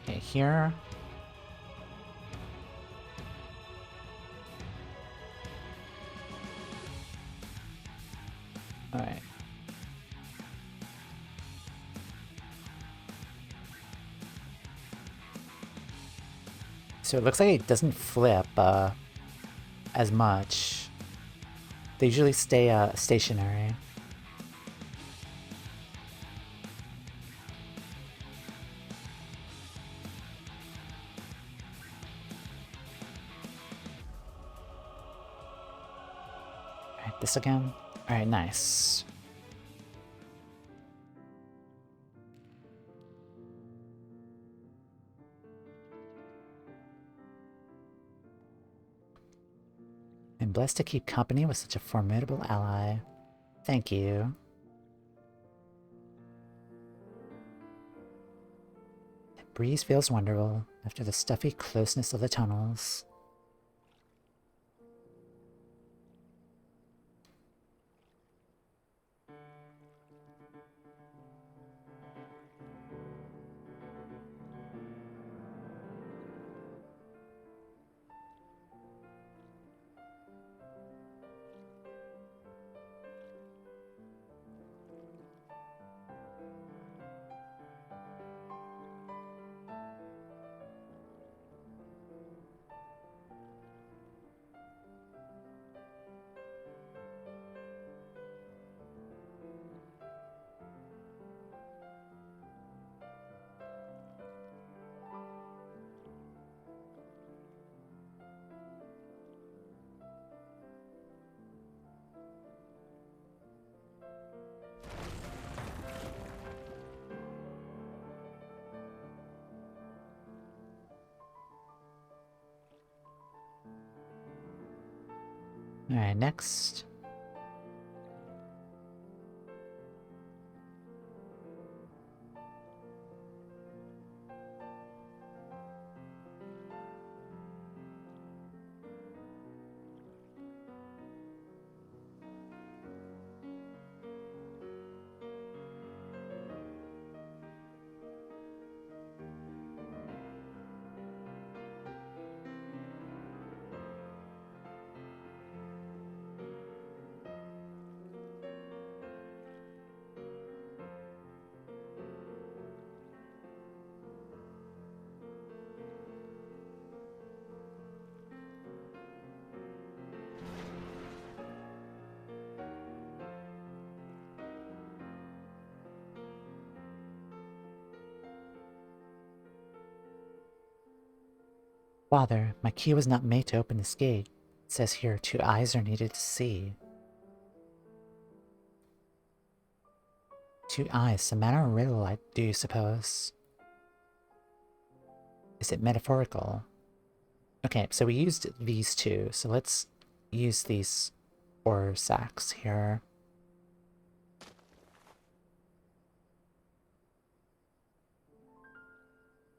Okay, here. Alright. So it looks like it doesn't flip as much. They usually stay stationary. Alright, this again. Alright, nice. I'm blessed to keep company with such a formidable ally. Thank you. The breeze feels wonderful after the stuffy closeness of the tunnels. Alright, next. Father, my key was not made to open this gate. It says here, 2 eyes are needed to see. 2 eyes, some manner of riddle, do you suppose? Is it metaphorical? Okay, so we used these 2, so let's use these ore sacks here.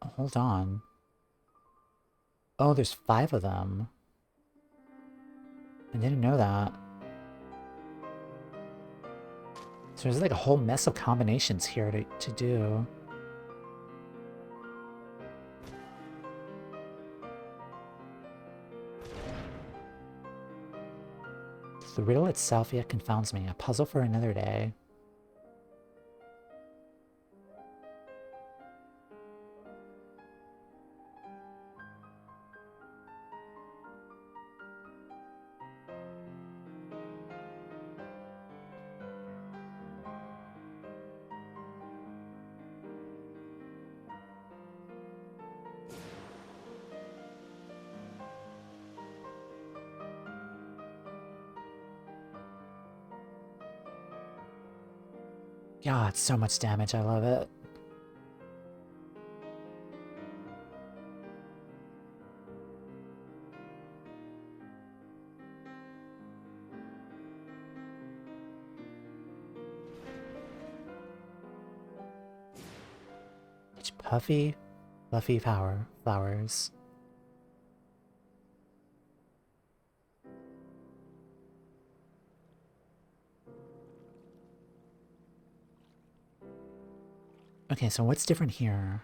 Oh, hold on. Oh, there's 5 of them. I didn't know that. So there's like a whole mess of combinations here to do. The riddle itself yet confounds me. A puzzle for another day. God, so much damage. I love it. Such puffy, fluffy flowers. Okay, so what's different here?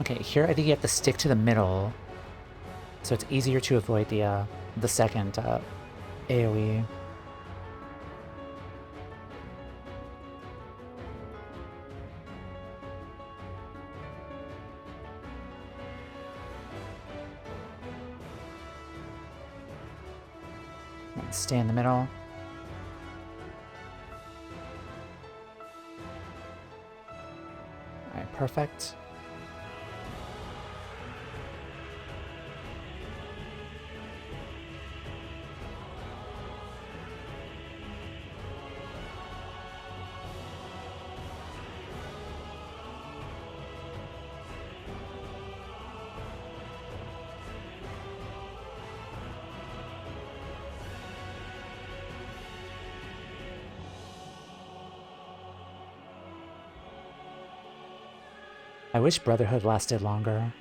Okay, here I think you have to stick to the middle, so it's easier to avoid the second AoE. Right, stay in the middle. Alright, perfect. I wish Brotherhood lasted longer.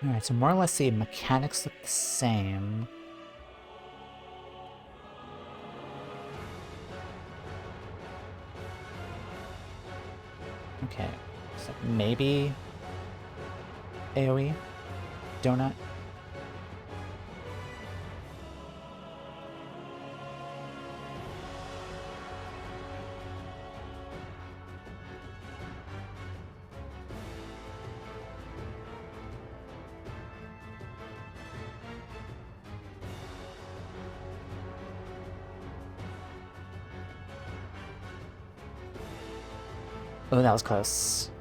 Alright, so more or less the mechanics look the same. Okay, so maybe AoE? Donut? Oh, that was close.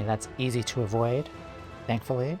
Yeah, that's easy to avoid, thankfully.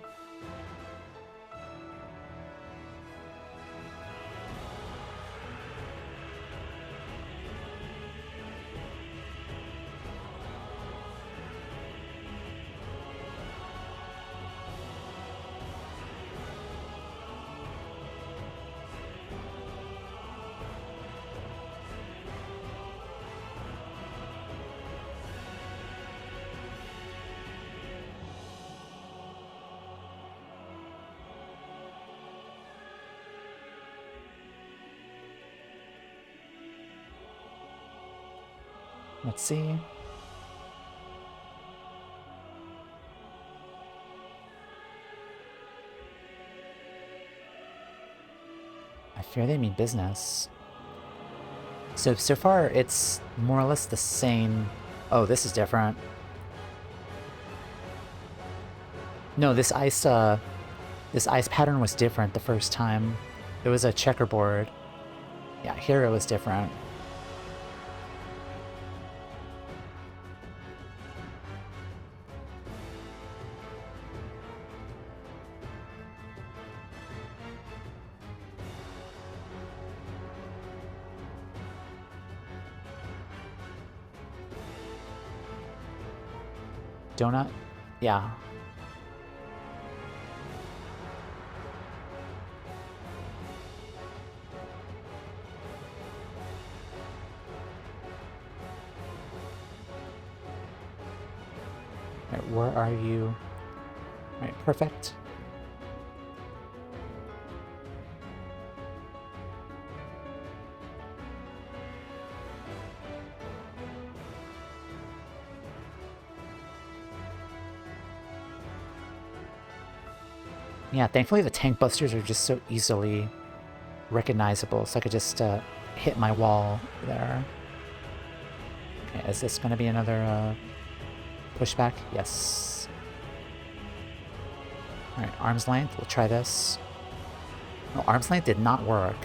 Let's see. I fear they mean business. So far, it's more or less the same. Oh, this is different. No, this ice pattern was different the first time. It was a checkerboard. Yeah, here it was different. Donut? Yeah. Right, where are you? Right, perfect. Yeah, thankfully the tank busters are just so easily recognizable, so I could just hit my wall there. Okay, is this gonna be another pushback? Yes. Alright, arm's length, we'll try this. No, arm's length did not work.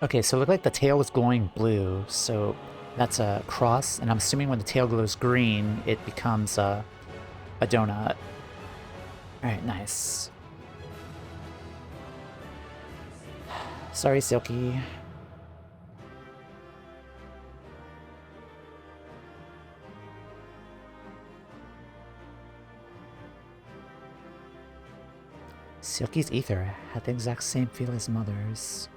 Okay, so it looked like the tail was glowing blue, so that's a cross, and I'm assuming when the tail glows green, it becomes a donut. Alright, nice. Sorry, Silky. Silky's ether had the exact same feel as Mother's.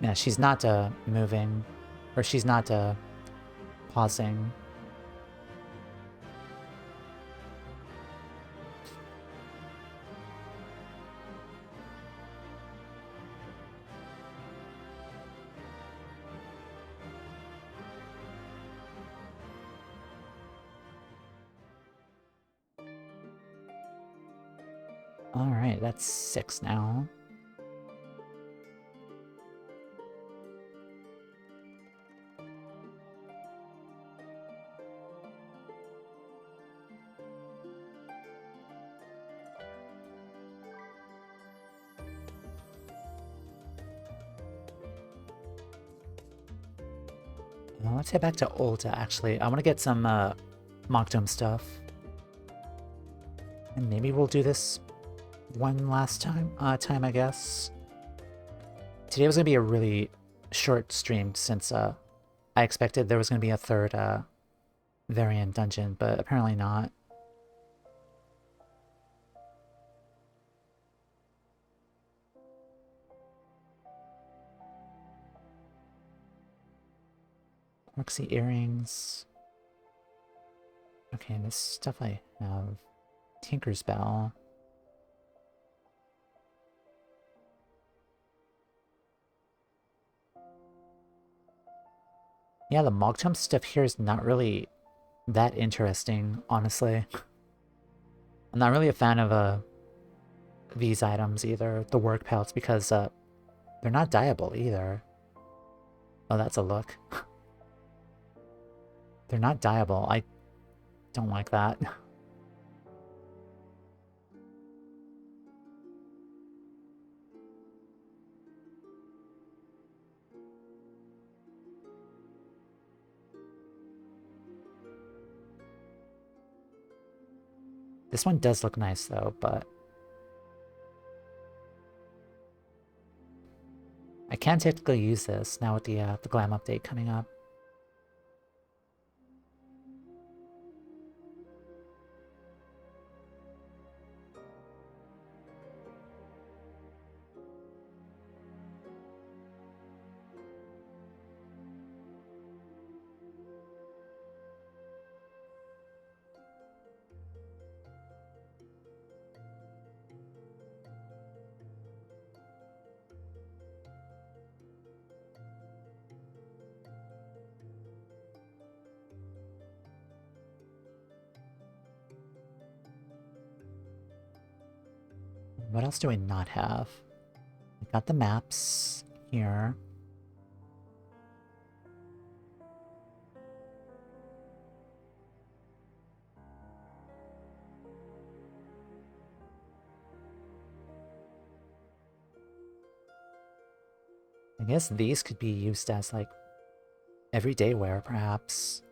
Yeah, she's not moving, or she's not pausing. Alright, that's 6 now. Let's head back to Ulta, actually. I want to get some Mock Dome stuff. And maybe we'll do this one last time, I guess. Today was going to be a really short stream since I expected there was going to be a third variant dungeon, but apparently not. Roxy earrings. Okay, this stuff I have. Tinker's Bell. Yeah, the Mogtum stuff here is not really that interesting, honestly. I'm not really a fan of these items either, the work pellets, because they're not dyeable either. Oh, that's a look. They're not dyeable. I don't like that. This one does look nice though, but I can technically use this now with the glam update coming up. What else do I not have? I got the maps here. I guess these could be used as like everyday wear, perhaps.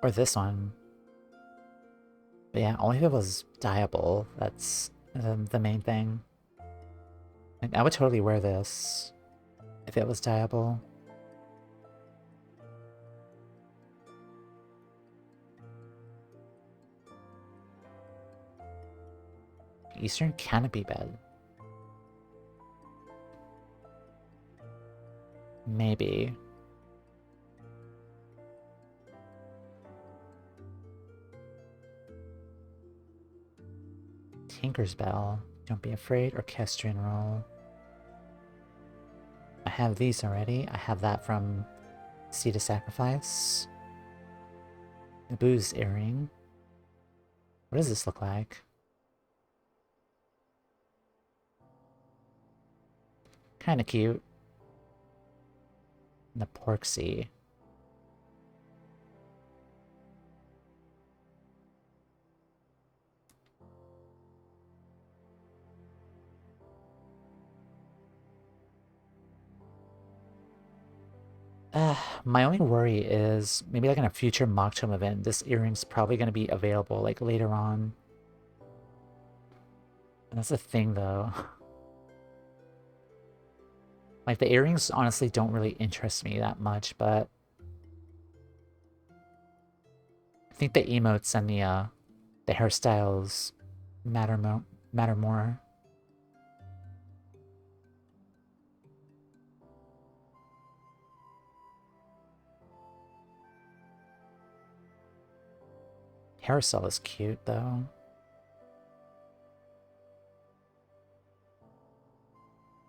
Or this one. But yeah, only if it was dyeable. That's the main thing. Like, I would totally wear this if it was dyeable. Eastern Canopy Bed. Maybe. Tinker's Bell. Don't be afraid. Orchestrion Roll. I have these already. I have that from Seed of Sacrifice. Naboo's Earring. What does this look like? Kinda cute. And the Porksy. My only worry is maybe like in a future Mockchum event, this earring's probably going to be available like later on. And that's the thing though. Like the earrings honestly don't really interest me that much, but I think the emotes and the hairstyles matter more. Carousel is cute though.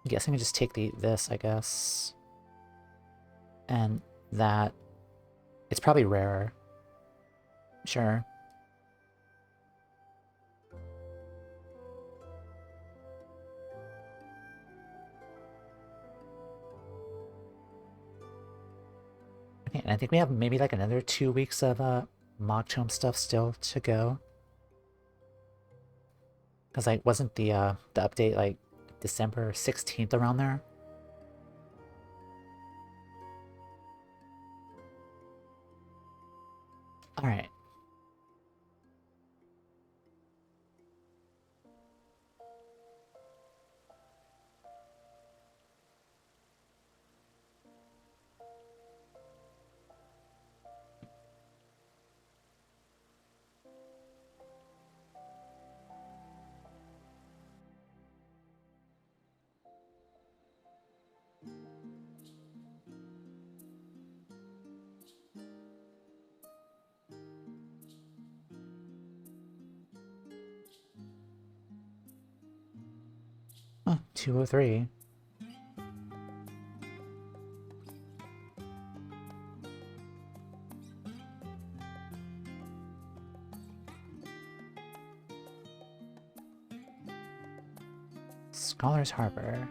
I guess I can just take this, I guess. And that. It's probably rarer. Sure. Okay, and I think we have maybe like another 2 weeks of Mockchome stuff still to go. Because like wasn't the update like December 16th around there? Alright. Oh, 203. Scholar's Harbor.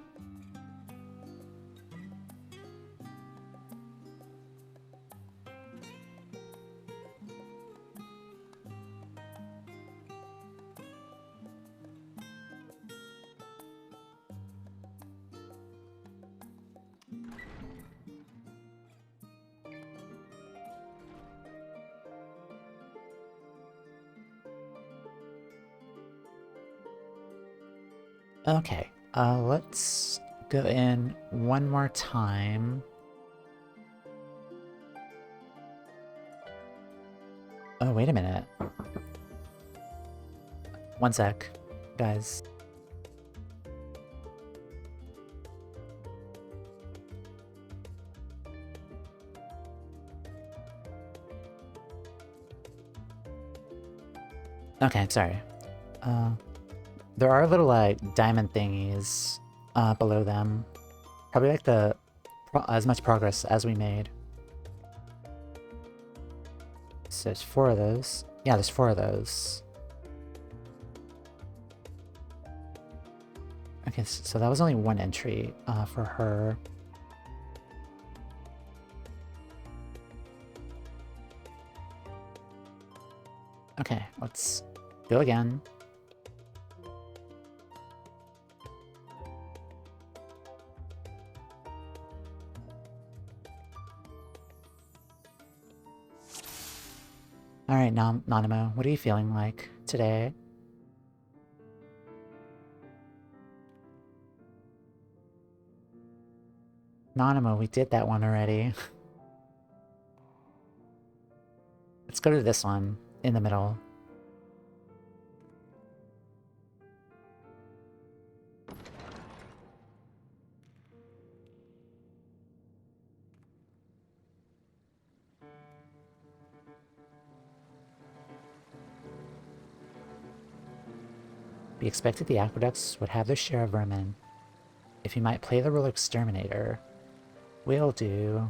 Okay, let's go in one more time. Oh, wait a minute. One sec, guys. Okay, sorry. There are little, like, diamond thingies below them. Probably like as much progress as we made. So there's 4 of those. Yeah, there's 4 of those. Okay, so that was only 1 entry for her. Okay, let's go again. Alright, Nanimo, what are you feeling like today? Nanimo, we did that one already. Let's go to this one, in the middle. We expected the aqueducts would have their share of vermin. If you might play the role of exterminator, will do.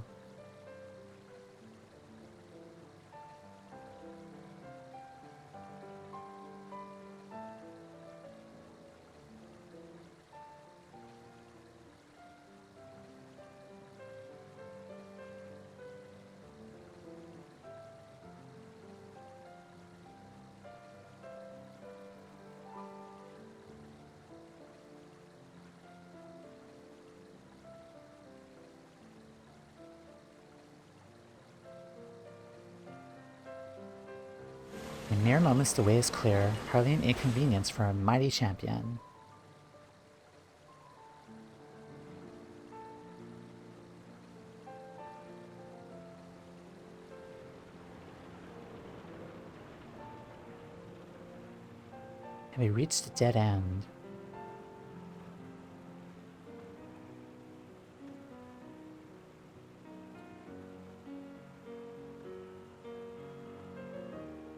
In mere moments the way is clear, hardly an inconvenience for a mighty champion. Have we reached a dead end?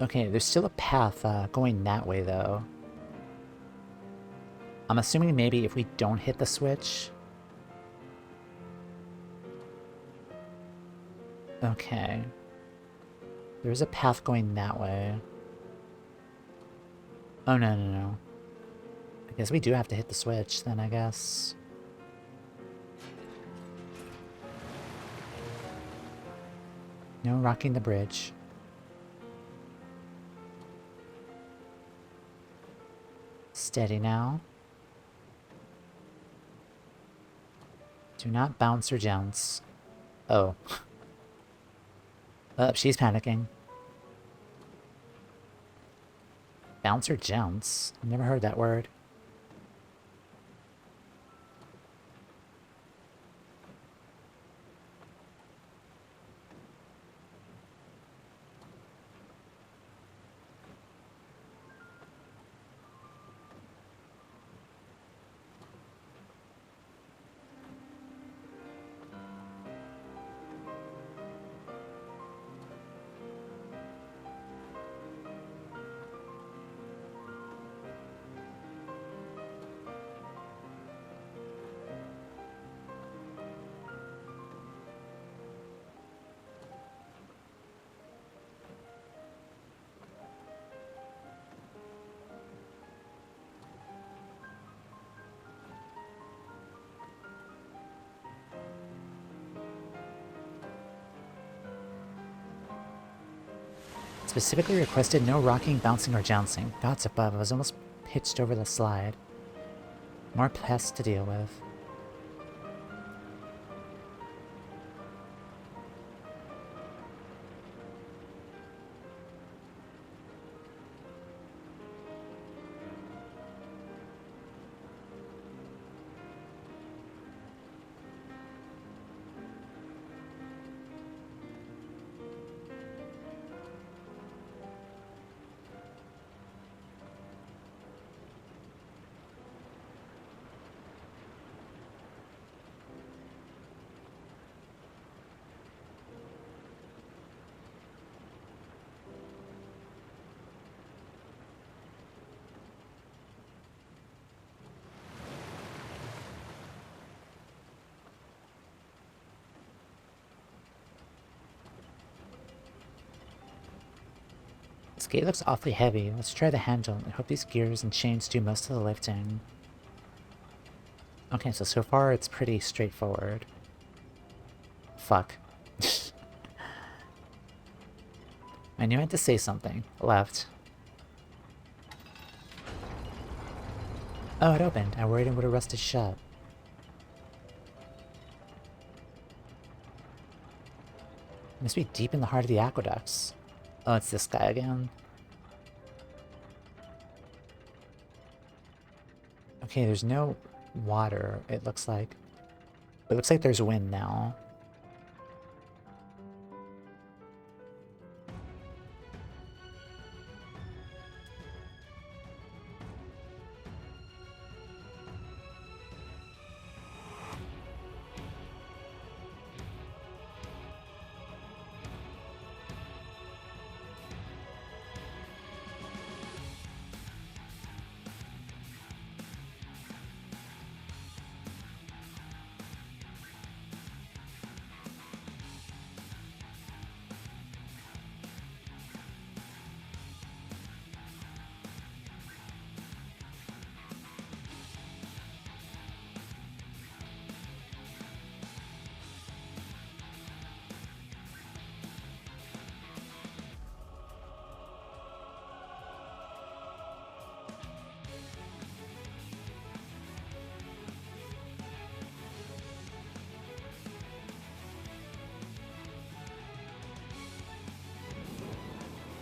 Okay, there's still a path going that way, though. I'm assuming maybe if we don't hit the switch... Okay. There's a path going that way. Oh, no, no, no. I guess we do have to hit the switch, then, I guess. No rocking the bridge. Steady now. Do not bounce or jounce. Oh. She's panicking. Bounce or jounce? I've never heard that word. Specifically requested no rocking, bouncing, or jouncing. Gods above, I was almost pitched over the slide. More pests to deal with. This gate looks awfully heavy. Let's try the handle. I hope these gears and chains do most of the lifting. Okay, so far it's pretty straightforward. Fuck. I knew I had to say something. Left. Oh, it opened. I worried it would have rusted shut. It must be deep in the heart of the aqueducts. Oh, it's this guy again. Okay, there's no water, it looks like. It looks like there's wind now.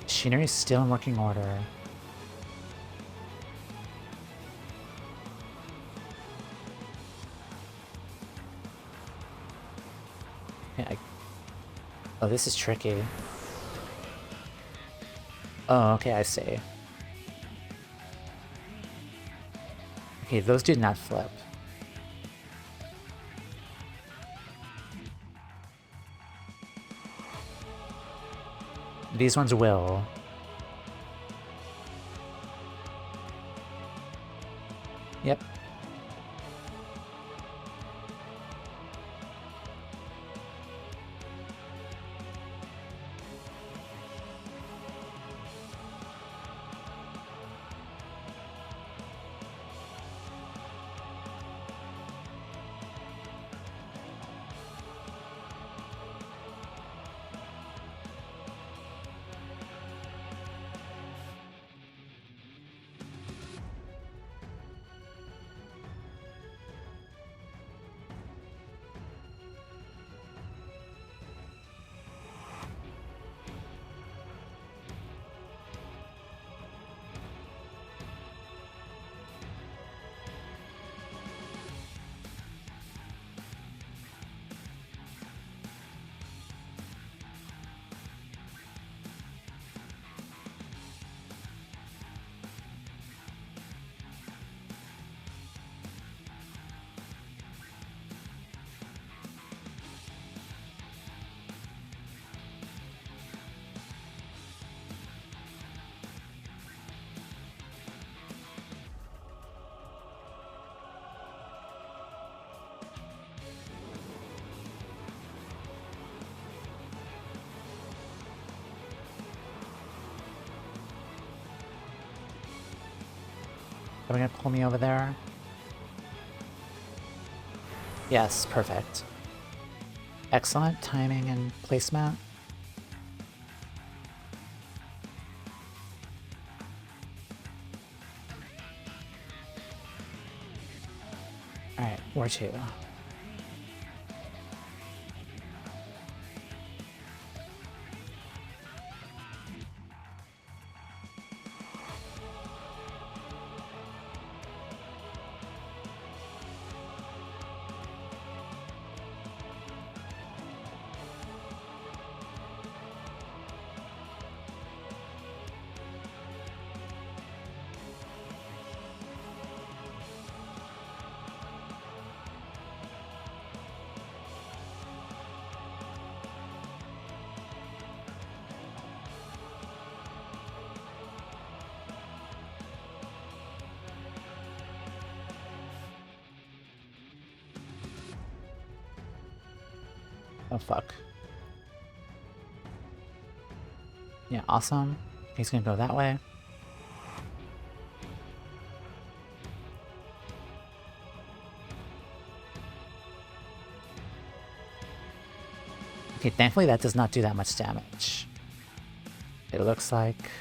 Machinery is still in working order. Okay, oh, this is tricky. Oh, okay, I see. Okay, those did not flip. These ones will. Yep. Are we gonna pull me over there? Yes, perfect. Excellent timing and placement. Alright, War 2. Oh fuck. Yeah, awesome. He's gonna go that way. Okay, thankfully that does not do that much damage. It looks like...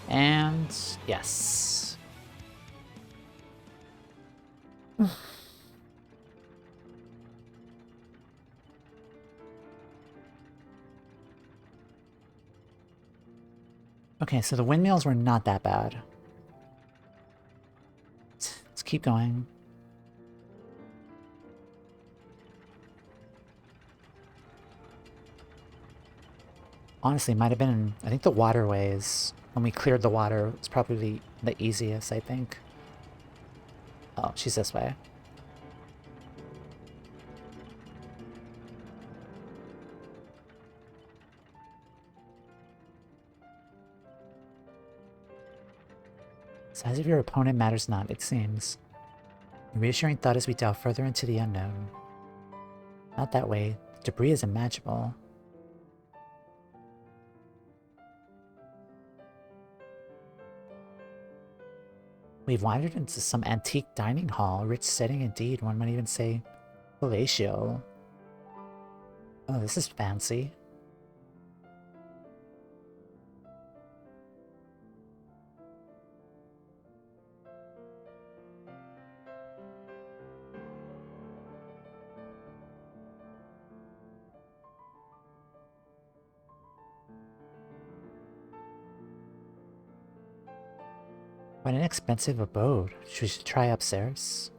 And... yes. Okay, so the windmills were not that bad. Let's keep going. Honestly, might have been... I think the waterways, when we cleared the water, was probably the easiest, I think. Oh, she's this way. Size of your opponent matters not, it seems. A reassuring thought as we delve further into the unknown. Not that way. The debris is imaginable. We've wandered into some antique dining hall, rich setting indeed, one might even say palatial. Oh, this is fancy. What an expensive abode. Should we try upstairs?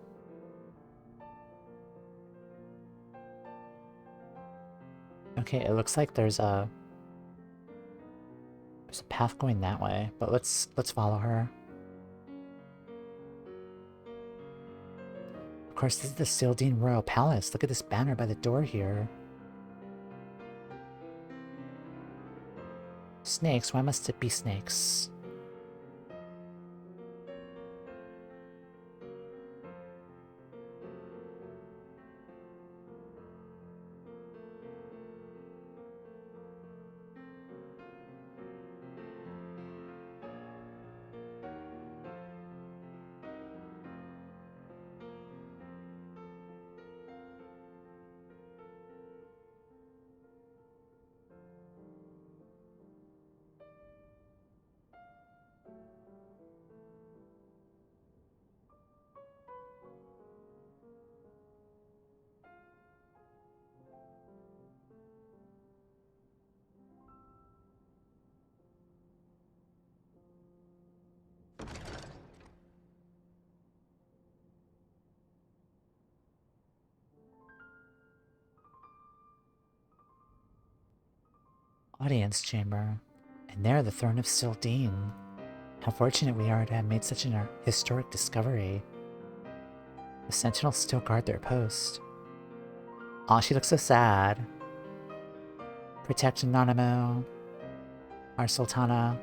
Okay, it looks like there's a path going that way, but let's follow her. Of course, this is the Sil'dihn Royal Palace. Look at this banner by the door here. Snakes? Why must it be snakes? Audience chamber. And there the throne of Sil'dihn. How fortunate we are to have made such an historic discovery. The sentinels still guard their post. Aw, she looks so sad. Protect Nanamo, our Sultana.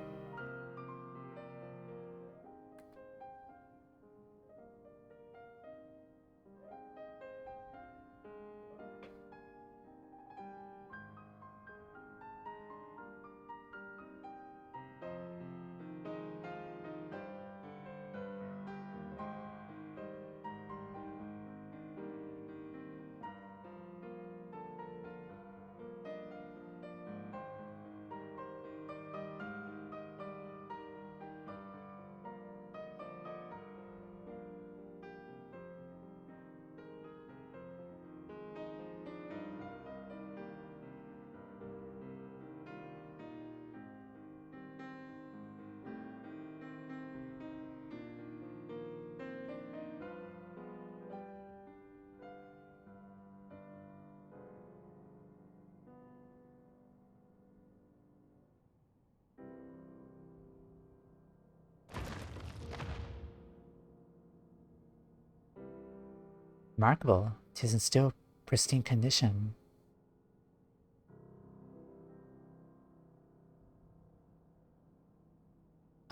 Remarkable. 'Tis in still pristine condition.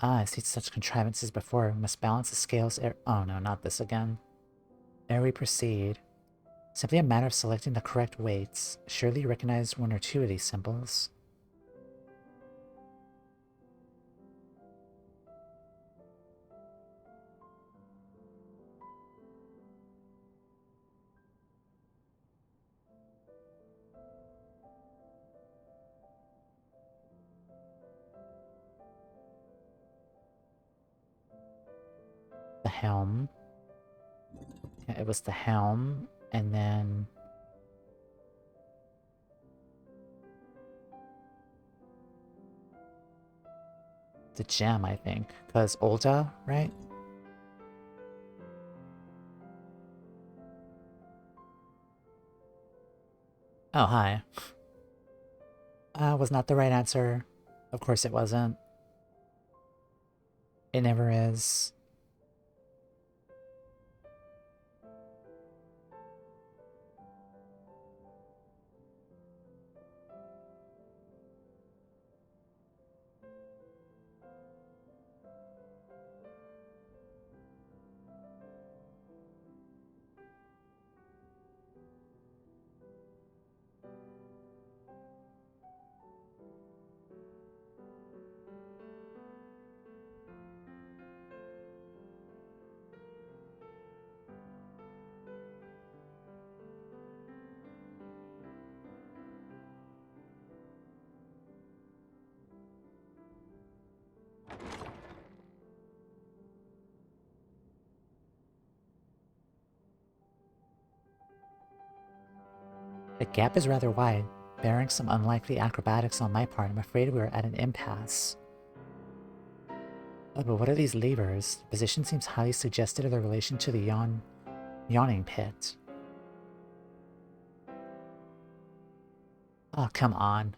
Ah, I've seen such contrivances before. We must balance the scales oh no, not this again. Ere we proceed. Simply a matter of selecting the correct weights. Surely you recognize one or two of these symbols. The helm. Yeah, it was the helm, and then the gem, I think. Because Ulda, right? Oh, hi. Was not the right answer. Of course it wasn't. It never is. The gap is rather wide. Bearing some unlikely acrobatics on my part, I'm afraid we're at an impasse. Oh, but what are these levers? The position seems highly suggestive of their relation to the yawning pit. Oh, come on.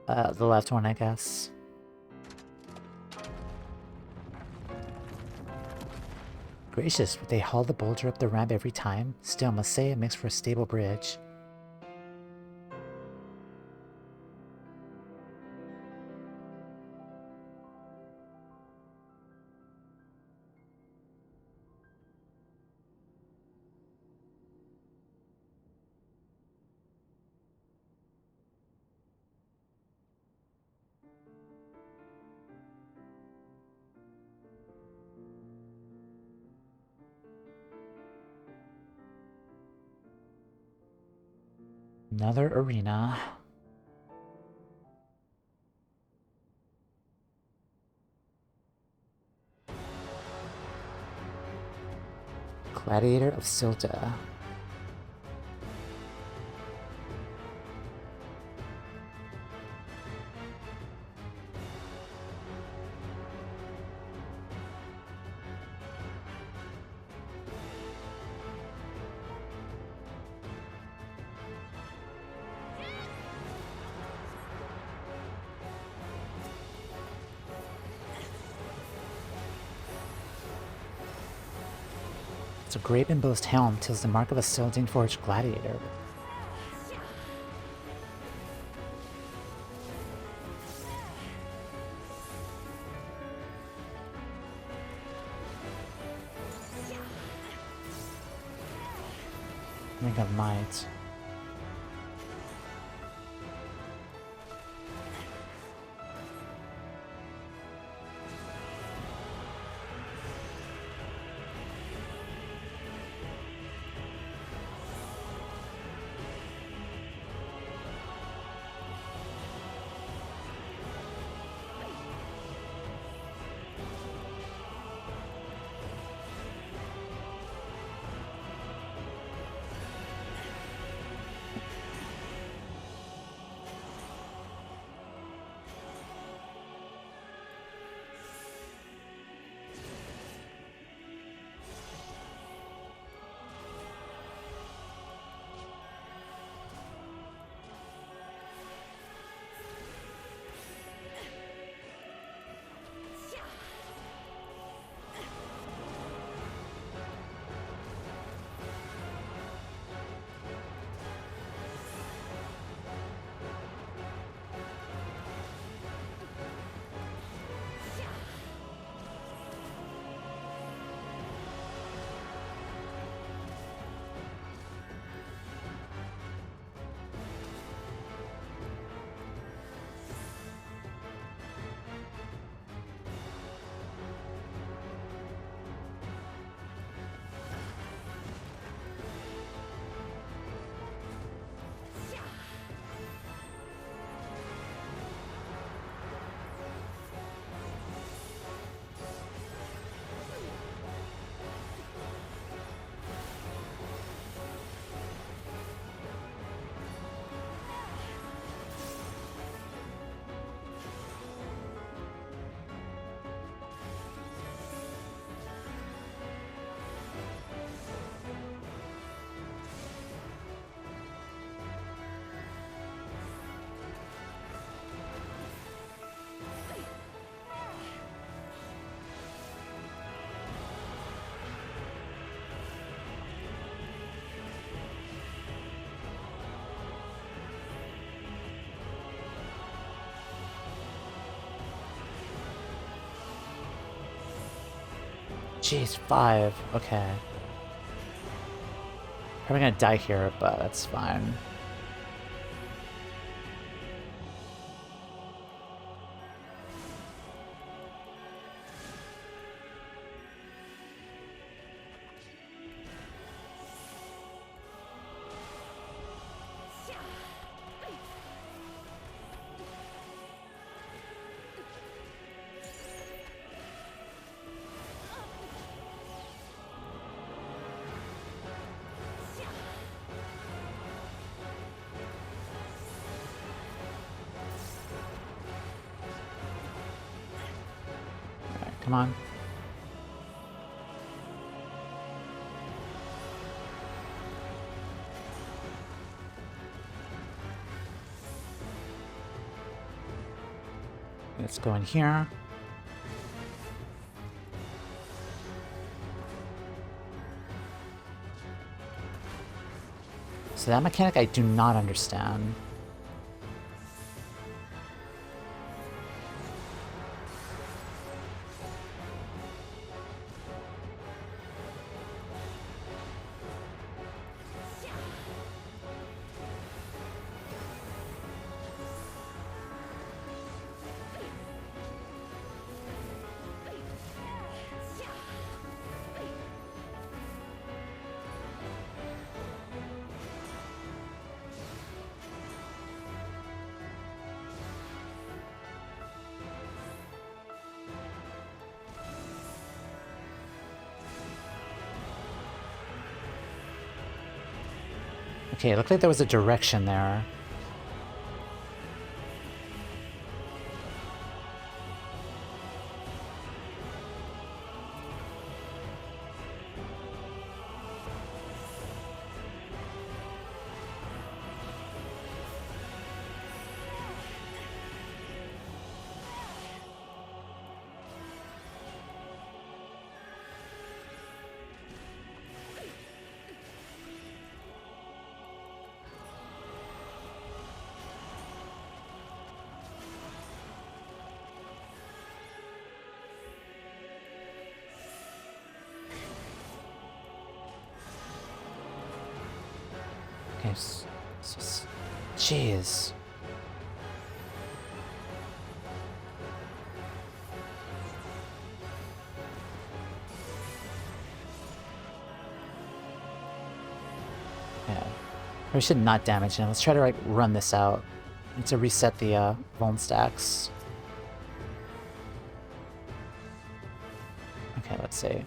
The left one, I guess. Gracious, would they haul the boulder up the ramp every time? Still, must say it makes for a stable bridge. Another arena. Gladiator of Sil'dihn. It's a great embossed helm, 'tis the mark of a Sil'dihn forged gladiator. Ring of Might. Jeez, 5. Okay. Probably gonna die here, but that's fine. Come on. Let's go in here. So that mechanic I do not understand. Okay, it looked like there was a direction there. Okay, jeez. Yeah. We should not damage him. Let's try to like run this out. Need to reset the vuln stacks. Okay, let's see. Okay,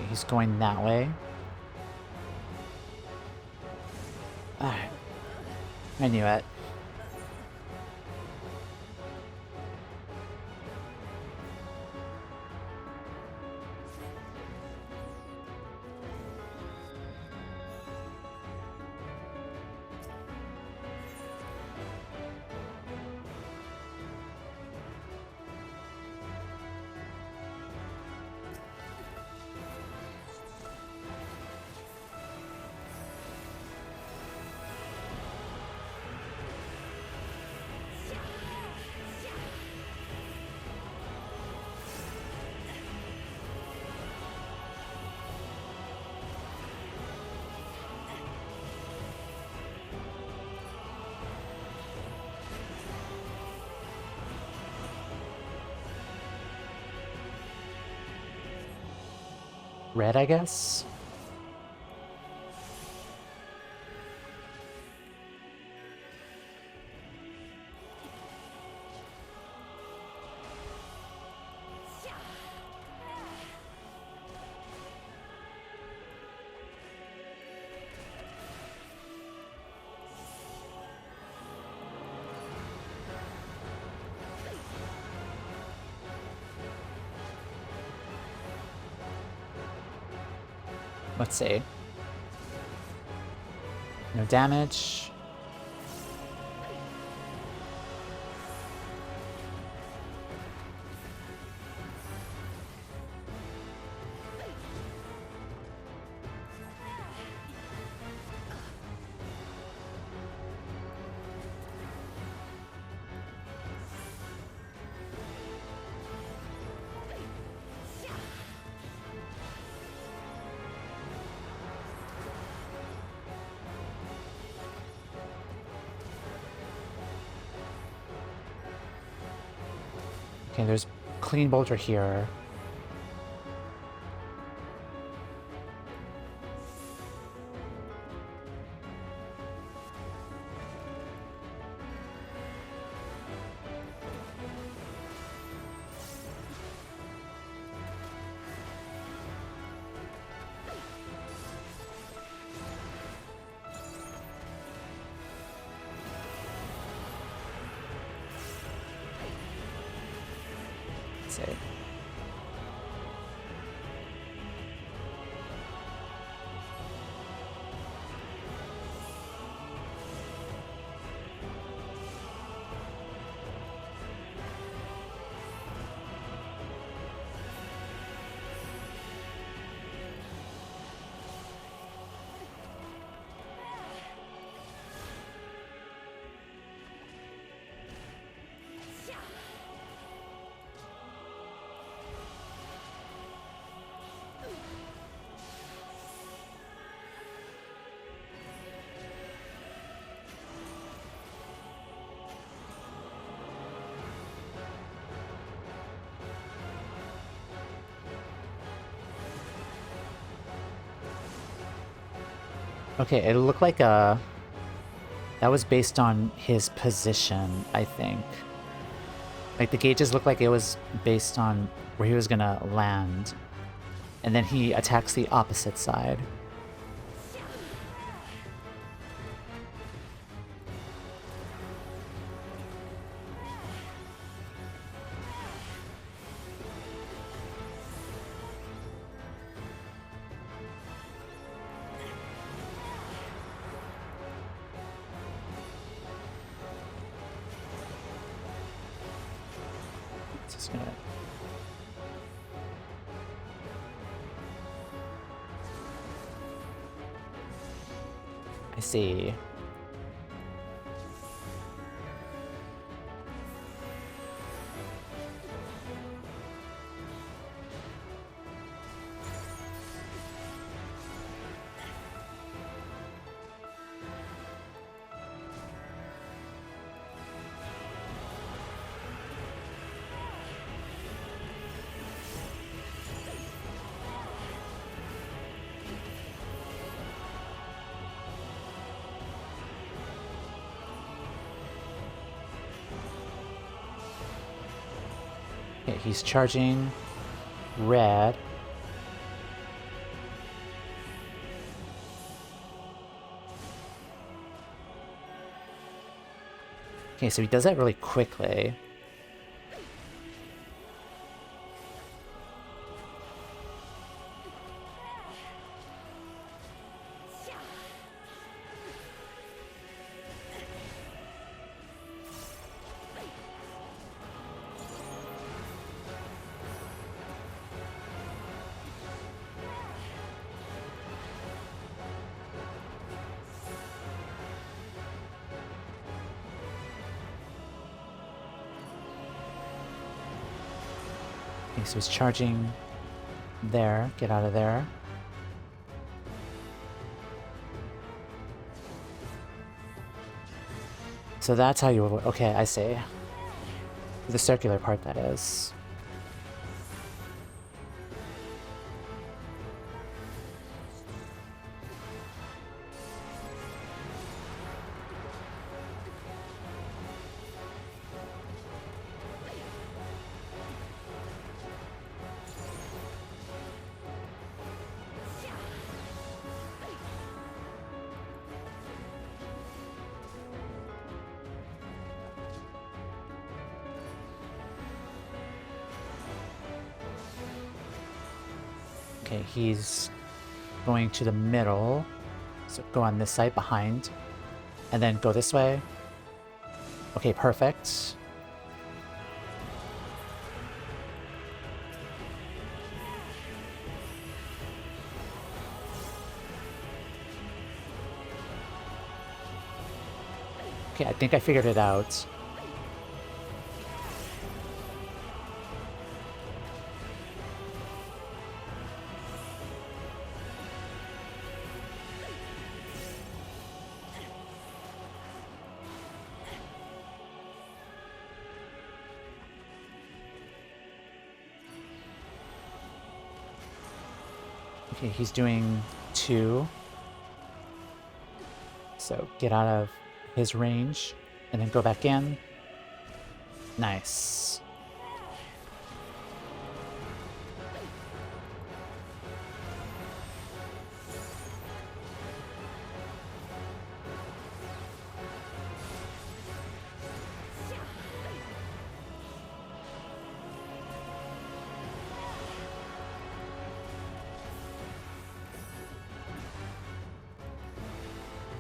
he's going that way. Alright. I knew it. Red, I guess? Let's see. No damage. Okay, there's clean boulder here. Let's see. Okay, it looked like that was based on his position, I think. Like the gauges look like it was based on where he was gonna land. And then he attacks the opposite side. Just gonna... I see. Okay, he's charging red. Okay, so he does that really quickly. Okay, so he's charging there. Get out of there. So that's how you avoid. Okay, I see. The circular part, that is. Okay, he's going to the middle. So go on this side behind. And then go this way. Okay, perfect. Okay, I think I figured it out. Okay, he's doing 2. So get out of his range and then go back in. Nice.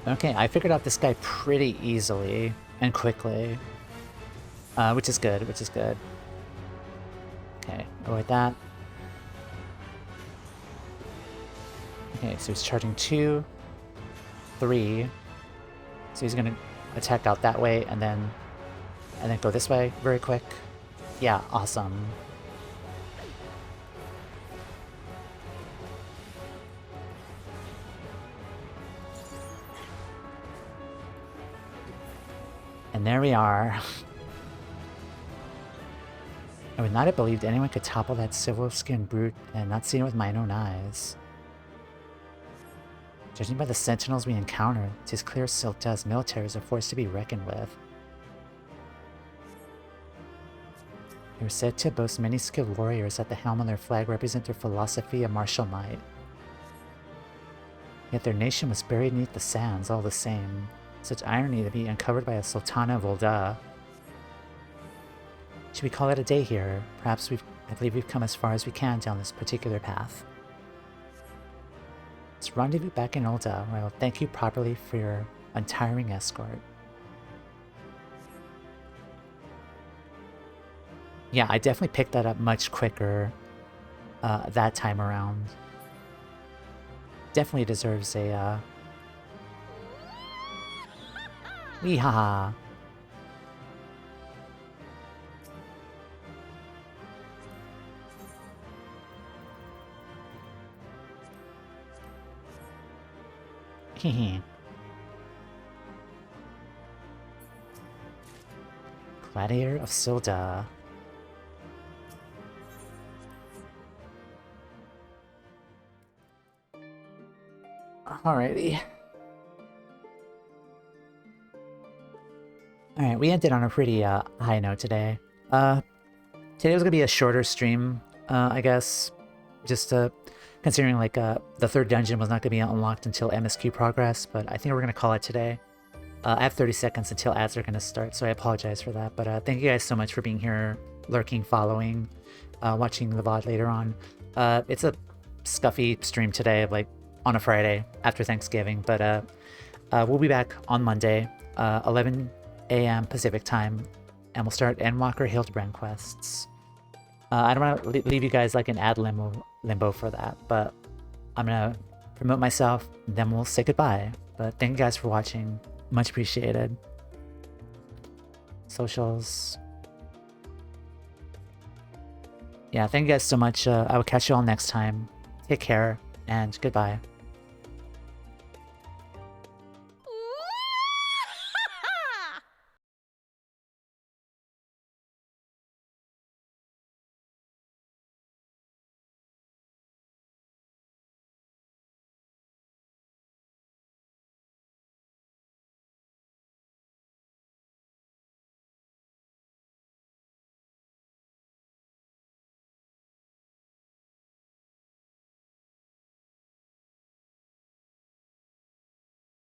Okay, I figured out this guy pretty easily and quickly. Which is good, which is good. Okay, avoid that. Okay, so he's charging 2, 3. So he's gonna attack out that way and then go this way very quick. Yeah, awesome. And there we are. I would not have believed anyone could topple that silver-skinned brute and not seen it with my own eyes. Judging by the sentinels we encountered, 'tis clear Sil'dihn's military is a force to be reckoned with. They were said to boast many skilled warriors at the helm on their flag represent their philosophy of martial might. Yet their nation was buried beneath the sands all the same. Such irony to be uncovered by a Sultana of Ul'dah. Should we call it a day here? Perhaps I believe we've come as far as we can down this particular path. Let's rendezvous back in Ul'dah, where I will thank you properly for your untiring escort. Yeah, I definitely picked that up much quicker that time around. Definitely deserves a Weehaha. Hehe. Gladiator of Sil'dihn. Alrighty. Alright, we ended on a pretty high note today. Today was gonna be a shorter stream, I guess, just considering like the third dungeon was not gonna be unlocked until MSQ progress, but I think we're gonna call it today. I have 30 seconds until ads are gonna start, so I apologize for that. But thank you guys so much for being here, lurking, following, watching the VOD later on. It's a scuffy stream today, like on a Friday after Thanksgiving, but we'll be back on Monday, 11 a.m. Pacific time, and we'll start Endwalker Hildebrand quests. I don't want to leave you guys like an ad limbo for that, but I'm gonna promote myself, then we'll say goodbye. But thank you guys for watching, much appreciated. Socials. Yeah, thank you guys so much. I will catch you all next time. Take care, and goodbye.